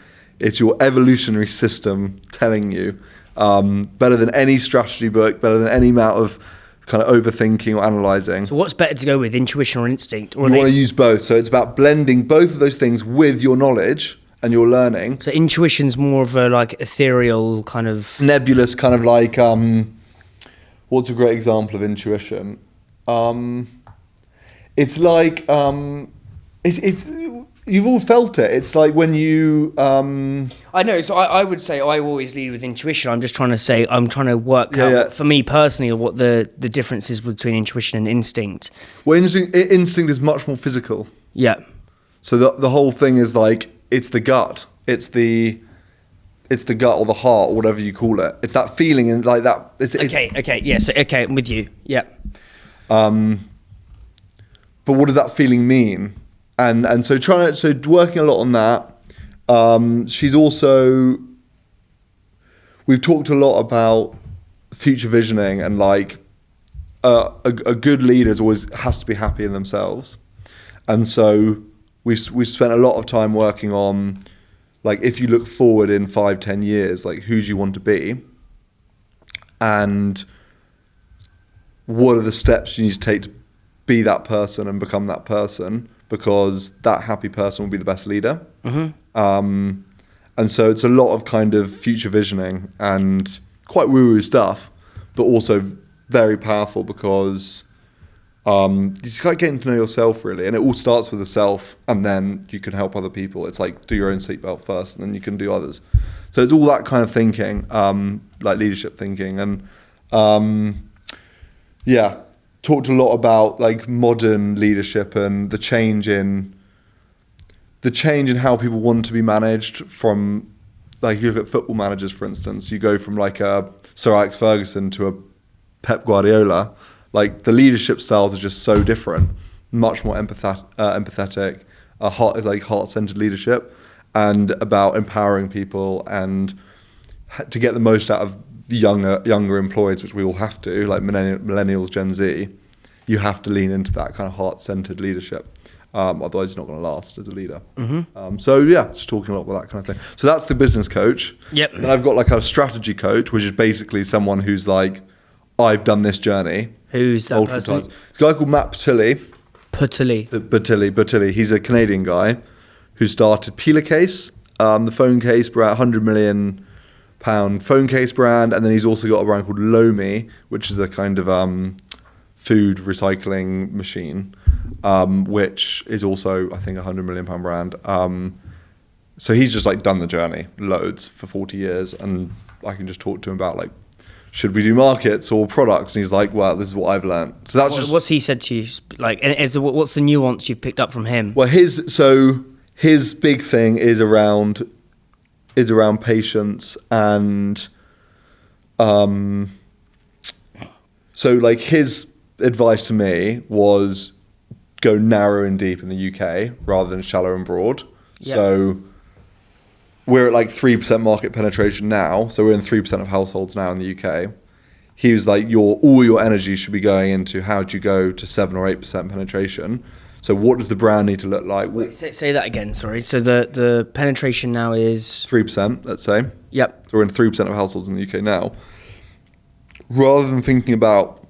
evolutionary system telling you, better than any strategy book, better than any amount of kind of overthinking or analysing. So what's better to go with, intuition or instinct? Or you want to use both. So it's about blending both of those things with your knowledge and your learning. So intuition's more of a like ethereal kind of... nebulous, kind of like, what's a great example of intuition? It's like, it's you've all felt it. It's like when you... I know, so I would say I always lead with intuition. I'm just trying to say, I'm trying to work out, for me personally, what the difference is between intuition and instinct. Well, instinct is much more physical. Yeah. So the whole thing is like, it's the gut. It's the gut or the heart or whatever you call it. It's that feeling and like that. Okay, yes, okay, I'm with you, yeah. But what does that feeling mean? And so working a lot on that. She's also, we've talked a lot about future visioning, and like a good leader always has to be happy in themselves. And so we've spent a lot of time working on, like, if you look forward in 5-10 years, like, who do you want to be? And what are the steps you need to take to be that person and become that person? Because that happy person will be the best leader. Mm-hmm. And so it's a lot of kind of future visioning and quite woo-woo stuff, but also very powerful because you just kind of getting to know yourself, really. And it all starts with the self, and then you can help other people. It's like, do your own seatbelt first, and then you can do others. So it's all that kind of thinking, like leadership thinking. And talked a lot about like modern leadership and the change in how people want to be managed. From, like, you look at football managers, for instance, you go from like a Sir Alex Ferguson to a Pep Guardiola. Like, the leadership styles are just so different, much more empathetic, heart-centered leadership, and about empowering people and to get the most out of younger employees, which we all have to, like millennials, Gen Z. You have to lean into that kind of heart-centered leadership. Otherwise, you're not going to last as a leader. Mm-hmm. Just talking a lot about that kind of thing. So that's the business coach. Yep. And I've got like a strategy coach, which is basically someone who's like, I've done this journey. Who's that person? Times. It's a guy called Matt Patilli. Patilli. He's a Canadian guy who started Peeler Case, the phone case brand, £100 million phone case brand, and then he's also got a brand called Lomi, which is a kind of food recycling machine, which is also, I think, £100 million brand. So he's just like done the journey loads for 40 years, and I can just talk to him about like, should we do markets or products? And he's like, well, this is what I've learned. So that's what's he said to you? Like, and what's the nuance you've picked up from him? Well, his big thing is around patience, and so like his advice to me was go narrow and deep in the UK rather than shallow and broad. Yep. So we're at like 3% market penetration now. So we're in 3% of households now in the UK. He was like, all your energy should be going into how do you go to 7 or 8% penetration. So what does the brand need to look like? Wait, say that again, sorry. So the penetration now is... 3%, let's say. Yep. So we're in 3% of households in the UK now. Rather than thinking about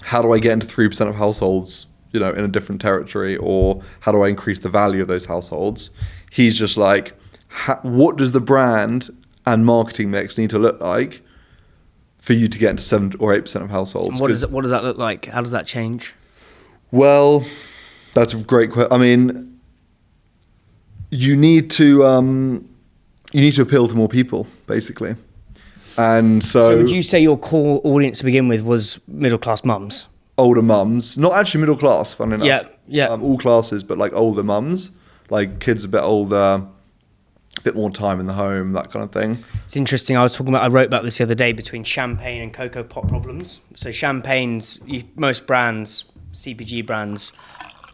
how do I get into 3% of households, in a different territory, or how do I increase the value of those households, he's just like, what does the brand and marketing mix need to look like for you to get into 7 or 8% of households? And what does that look like? How does that change? Well, that's a great question. I mean, you need to appeal to more people, basically. And so would you say your core audience to begin with was middle-class mums? Older mums, not actually middle class, funny enough. Yeah. All classes, but like older mums. like kids a bit older, a bit more time in the home, that kind of thing. It's interesting. I wrote about this the other day between champagne and cocoa pop problems. So most brands, CPG brands,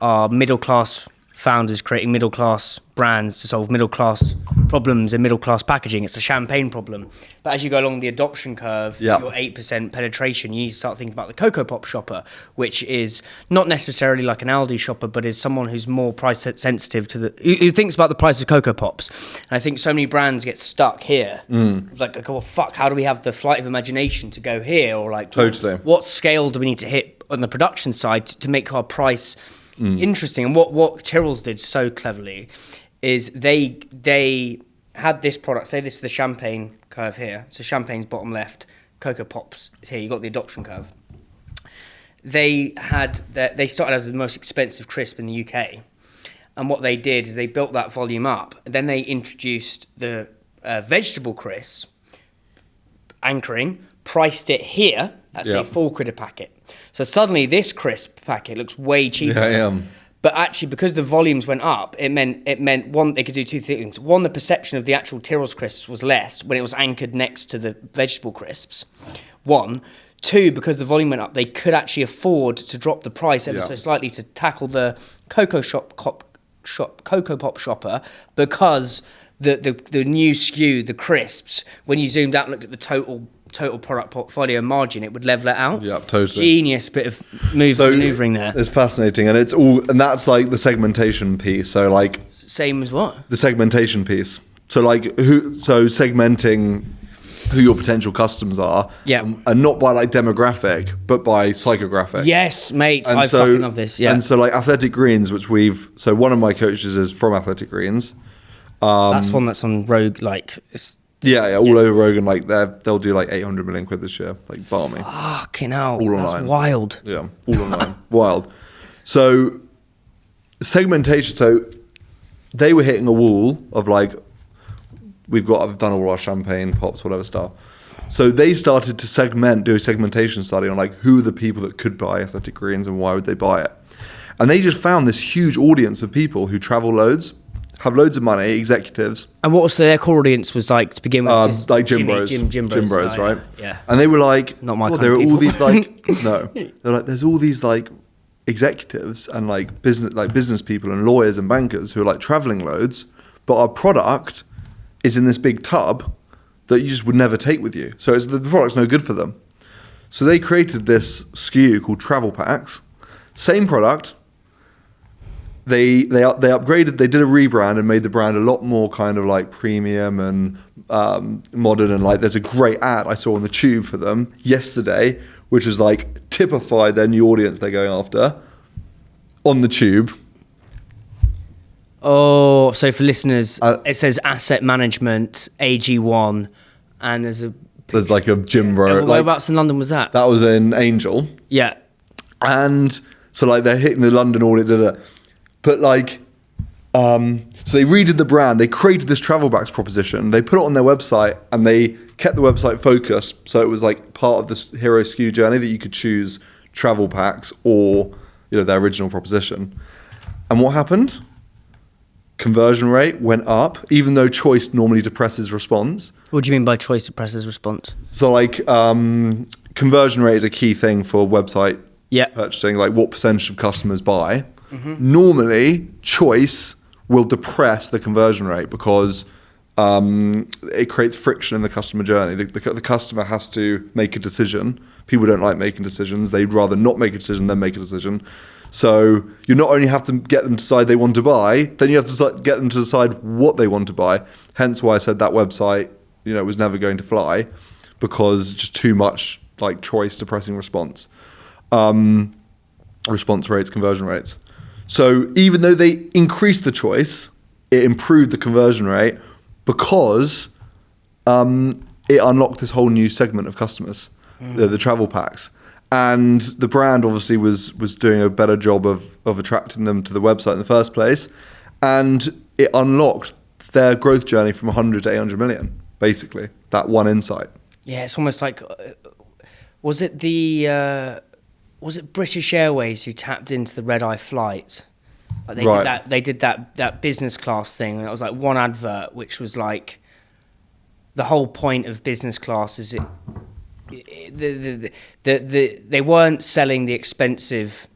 are middle class founders creating middle class brands to solve middle class problems and middle class packaging. It's a champagne problem. But as you go along the adoption curve, your 8% penetration, you need to start thinking about the cocoa pop shopper, which is not necessarily like an Aldi shopper, but is someone who's more price sensitive who thinks about the price of cocoa pops. And I think so many brands get stuck here. Like, well, fuck, how do we have the flight of imagination to go here? Or like, totally. What scale do we need to hit on the production side to make our price interesting? And what Tyrrell's did so cleverly is they had this product. Say this is the champagne curve here. So champagne's bottom left, cocoa pops is here. You got the adoption curve. They started as the most expensive crisp in the UK, and what they did is they built that volume up. And then they introduced the vegetable crisp, anchoring, priced it here at say £4 a packet. So suddenly this crisp packet looks way cheaper. Yeah. But actually, because the volumes went up, it meant one, they could do two things. One, the perception of the actual Tyrrell's crisps was less when it was anchored next to the vegetable crisps. One. Two, because the volume went up, they could actually afford to drop the price ever so slightly to tackle the cocoa pop shopper, because the new SKU, the crisps, when you zoomed out and looked at the total product portfolio margin, it would level it out. Yeah, totally. Genius bit of maneuvering there. It's fascinating, and that's like the segmentation piece. So like same as what? The segmentation piece. So like segmenting who your potential customers are. Yeah. And not by like demographic, but by psychographic. Yes, mate. I fucking love this. Yeah. And so like Athletic Greens, so one of my coaches is from Athletic Greens. That's one that's on Rogue, like all over Rogan, like they'll do like 800 million quid this year, like balmy. Fucking hell, all that's online. Wild. Yeah, all online, wild. So segmentation. So they were hitting a wall of like, I've done all our champagne pops, whatever stuff. So they started to do a segmentation study on like who are the people that could buy Athletic Greens and why would they buy it, and they just found this huge audience of people who travel loads, have loads of money, executives. And what was their core audience was like to begin with? Like gym bros, right? Yeah. And they were like, not my kind there of are people. all these like, no, they're like, there's all these like executives and like business people and lawyers and bankers who are like traveling loads, but our product is in this big tub that you just would never take with you. So the product's no good for them. So they created this SKU called Travel Packs. Same product. They upgraded, they did a rebrand and made the brand a lot more kind of like premium and modern, and like there's a great ad I saw on the Tube for them yesterday, which was like typified their new audience they're going after on the Tube. Oh, so for listeners, it says asset management, AG1, and there's like a gym bro. Whereabouts in London was that? That was in Angel. Yeah. And so like they're hitting the London audit, but like, so they redid the brand, they created this travel packs proposition, they put it on their website, and they kept the website focused. So it was like part of this hero SKU journey that you could choose travel packs or, their original proposition. And what happened? Conversion rate went up, even though choice normally depresses response. What do you mean by choice depresses response? So like conversion rate is a key thing for website purchasing, like what percentage of customers buy. Mm-hmm. Normally, choice will depress the conversion rate because it creates friction in the customer journey. The customer has to make a decision. People don't like making decisions. They'd rather not make a decision than make a decision. So you not only have to get them to decide they want to buy, then you have to get them to decide what they want to buy. Hence why I said that website, was never going to fly, because just too much like choice depressing response rates, conversion rates. So even though they increased the choice, it improved the conversion rate because it unlocked this whole new segment of customers, the travel packs. And the brand obviously was doing a better job of attracting them to the website in the first place. And it unlocked their growth journey from 100 to 800 million, basically, that one insight. Yeah, it's almost like, was it British Airways who tapped into the red-eye flight? Like Right. they did that business class thing, and it was like one advert, which was like the whole point of business class is they weren't selling the expensive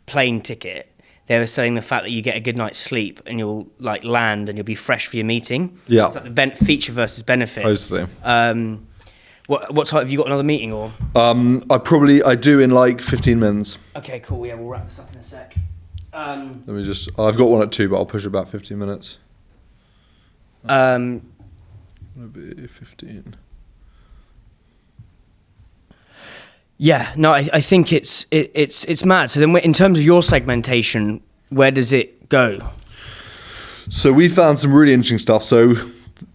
plane ticket. They were selling the fact that you get a good night's sleep and you'll like land and you'll be fresh for your meeting. Yeah. It's like the feature versus benefit. Totally. What time have you got another meeting or? I do in like 15 minutes. Okay, cool. Yeah, we'll wrap this up in a sec. Let me just. I've got one at 2, but I'll push it back 15 minutes. Maybe 15. Yeah, no, I think it's mad. So then, in terms of your segmentation, where does it go? So we found some really interesting stuff. So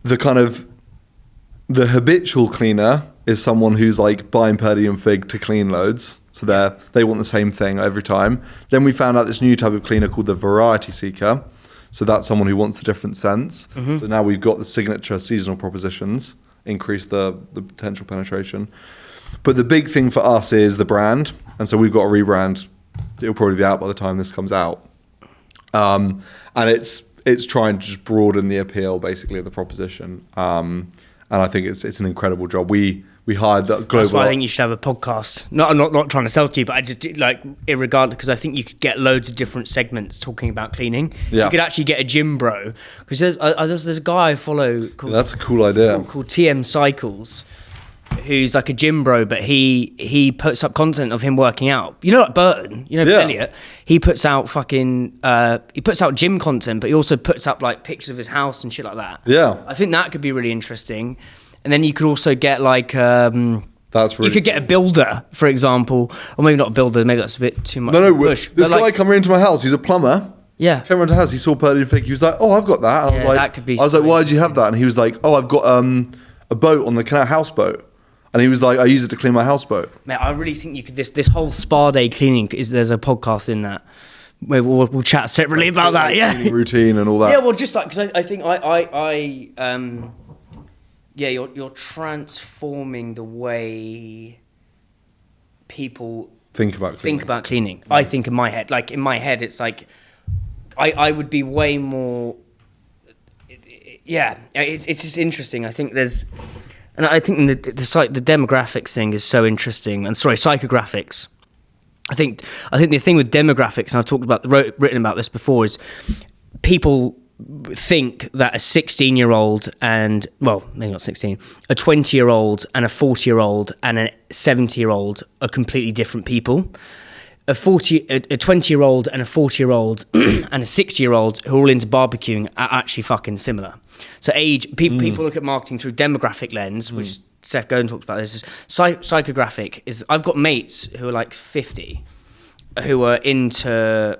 the habitual cleaner is someone who's like buying per diem fig to clean loads. So they want the same thing every time. Then we found out this new type of cleaner called the variety seeker. So that's someone who wants a different sense. Mm-hmm. So now we've got the signature seasonal propositions, increase the potential penetration. But the big thing for us is the brand. And so we've got a rebrand. It'll probably be out by the time this comes out. And it's trying to just broaden the appeal, basically, of the proposition. And I think it's an incredible job. We hired the global. That's why I think you should have a podcast. I'm not trying to sell to you, but I just like irregardless, because I think you could get loads of different segments talking about cleaning. Yeah. You could actually get a gym bro, because there's a guy I follow called, that's a cool idea, called TM Cycles, who's like a gym bro, but he puts up content of him working out. You know, like Burton, Elliot. He puts out gym content, but he also puts up like pictures of his house and shit like that. Yeah, I think that could be really interesting. And then you could also get like that's really. You could get a builder, for example, or maybe not a builder. Maybe that's a bit too much. No. Push. This guy came into my house. He's a plumber. Yeah. Came around the house. He saw per diem fig. He was like, "Oh, I've got that." And I was like, that could be. I was like, "Why did you have that?" And he was like, "Oh, I've got a boat on the canal, houseboat." And he was like, "I use it to clean my houseboat." Mate, I really think you could. This whole spa day cleaning there's a podcast in that. We'll chat separately about that. Yeah. Cleaning routine and all that. Yeah, well, just like because I think you're transforming the way people think about cleaning. I think in my head, it's like I would be way more. Yeah, it's just interesting. I think there's. And I think the demographics thing is so interesting. And sorry, psychographics. I think the thing with demographics, and I've talked about written about this before, is people think that a 16-year-old and, well, maybe not 16, a 20-year-old and a 40-year-old and a 70-year-old are completely different people. A 20-year-old and a 40-year-old and a 60-year-old who are all into barbecuing are actually fucking similar. So people look at marketing through demographic lens, which Seth Godin talks about this. Is psychographic is I've got mates who are like 50 who are into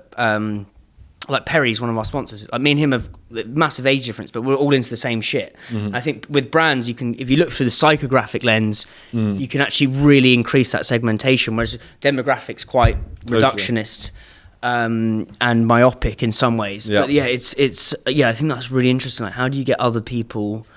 like Perry's one of our sponsors. Like me and him have massive age difference, but we're all into the same shit. Mm-hmm. I think with brands, you can, if you look through the psychographic lens, you can actually really increase that segmentation. Whereas demographics quite reductionist and myopic in some ways. Yeah. But yeah, it's I think that's really interesting. Like, how do you get other people,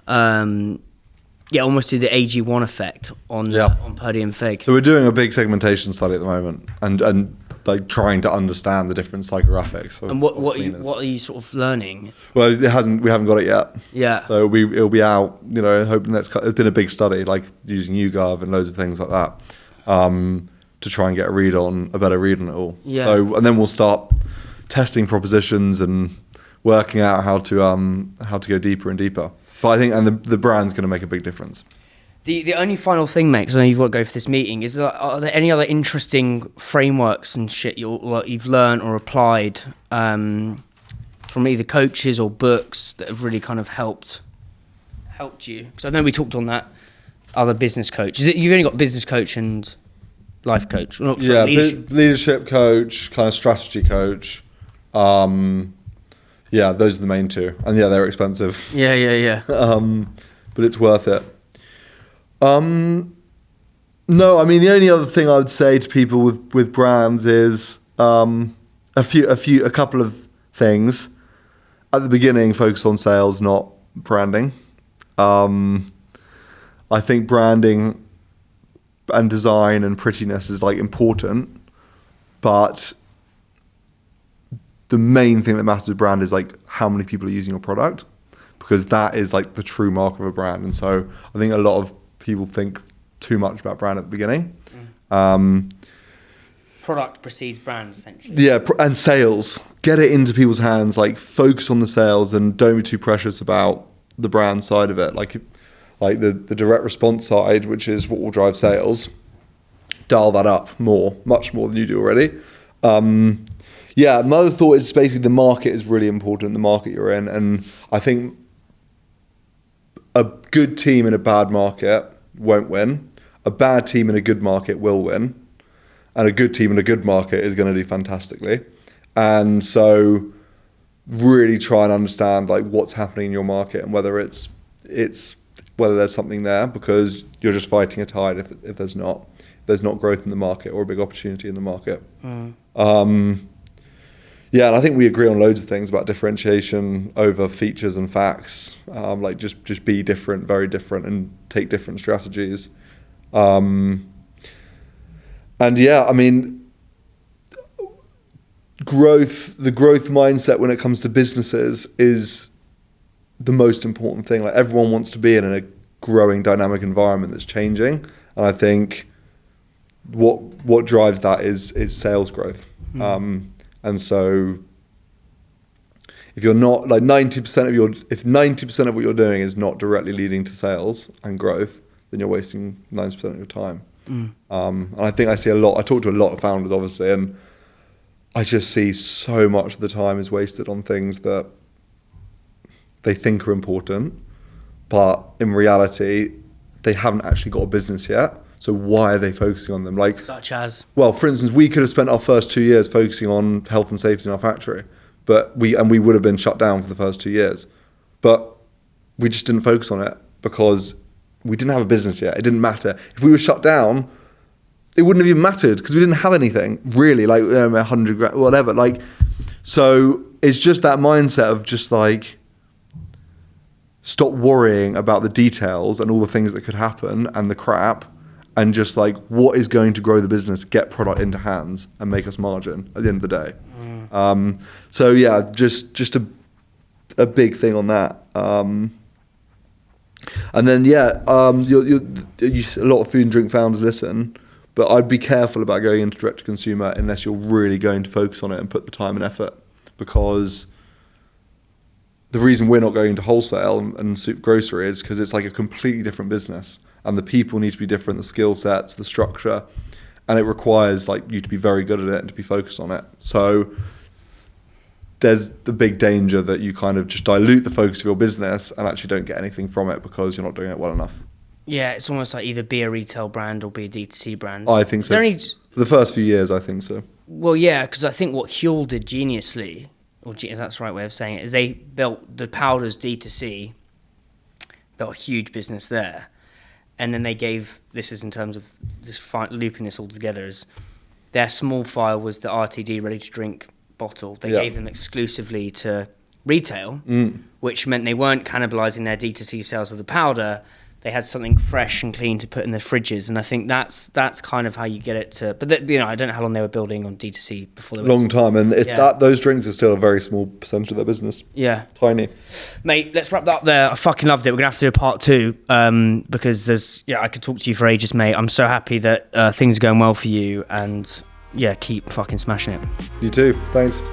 almost do the AG1 effect on per diem fig? So we're doing a big segmentation study at the moment, and like trying to understand the different psychographics. And what are you sort of learning? Well, we haven't got it yet. Yeah. So it'll be out. Hoping it's been a big study, like using YouGov and loads of things like that, to try and get a better read on it all. Yeah. So and then we'll start testing propositions and working out how to go deeper and deeper. But I think the brand's going to make a big difference. The only final thing, mate, because I know you've got to go for this meeting, is are there any other interesting frameworks and shit you've learned or applied from either coaches or books that have really kind of helped you? Because I know we talked on that other business coach. You've only got business coach and life coach? Leadership coach, kind of strategy coach. Yeah, those are the main two. And yeah, they're expensive. Yeah. But it's worth it. No, I mean, the only other thing I would say to people with brands is a couple of things. At the beginning, focus on sales, not branding. I think branding and design and prettiness is like important, but the main thing that matters with brand is like how many people are using your product, because that is like the true mark of a brand. And so I think a lot of people think too much about brand at the beginning. Product precedes brand, essentially. Yeah, and sales. Get it into people's hands. Like, focus on the sales and don't be too precious about the brand side of it. Like the direct response side, which is what will drive sales, dial that up much more than you do already. Yeah, another thought is basically the market is really important, the market you're in. And I think a good team in a bad market won't win. A bad team in a good market will win. And a good team in a good market is going to do fantastically. And so really try and understand like what's happening in your market and whether whether there's something there, because you're just fighting a tide if there's not growth in the market or a big opportunity in the market. Yeah, and I think we agree on loads of things about differentiation over features and facts. Like just be different, very different, and take different strategies. And yeah, I mean, the growth mindset when it comes to businesses is the most important thing. Like, everyone wants to be in a growing, dynamic environment that's changing. And I think what drives that is sales growth. And so if you're not like 90% of what you're doing is not directly leading to sales and growth, then you're wasting 90% of your time. And I think I see a lot. I talk to a lot of founders, obviously, and I just see so much of the time is wasted on things that they think are important, but in reality, they haven't actually got a business yet. So why are they focusing on them? Like, such as? Well, for instance, we could have spent our first 2 years focusing on health and safety in our factory, but we would have been shut down for the first 2 years. But we just didn't focus on it because we didn't have a business yet. It didn't matter. If we were shut down, it wouldn't have even mattered because we didn't have anything really, like 100 grand, whatever. Like, so it's just that mindset of just like, stop worrying about the details and all the things that could happen and the crap, and just like, what is going to grow the business, get product into hands and make us margin at the end of the day. So yeah, just a big thing on that. And then yeah, a lot of food and drink founders listen, but I'd be careful about going into direct to consumer unless you're really going to focus on it and put the time and effort, because the reason we're not going into wholesale and super grocery is because it's like a completely different business, and the people need to be different, the skill sets, the structure, and it requires like you to be very good at it and to be focused on it. So there's the big danger that you kind of just dilute the focus of your business and actually don't get anything from it because you're not doing it well enough. Yeah, it's almost like either be a retail brand or be a DTC brand. I think so. For the first few years, I think so. Well, yeah, because I think what Huel did geniusly, or that's the right way of saying it, is they built the powders D2C, built a huge business there. And then they gave, this is in terms of just looping this all together, is their small file was the RTD ready to drink bottle. They gave them exclusively to retail, which meant they weren't cannibalizing their D2C sales of the powder. They had something fresh and clean to put in their fridges, and I think that's kind of how you get it to. But I don't know how long they were building on D2C before they were long time, and those drinks are still a very small percentage of their business. Yeah, tiny. Mate, let's wrap that up there. I fucking loved it. We're gonna have to do a part 2 because I could talk to you for ages, mate. I'm so happy that things are going well for you, and keep fucking smashing it. You too. Thanks.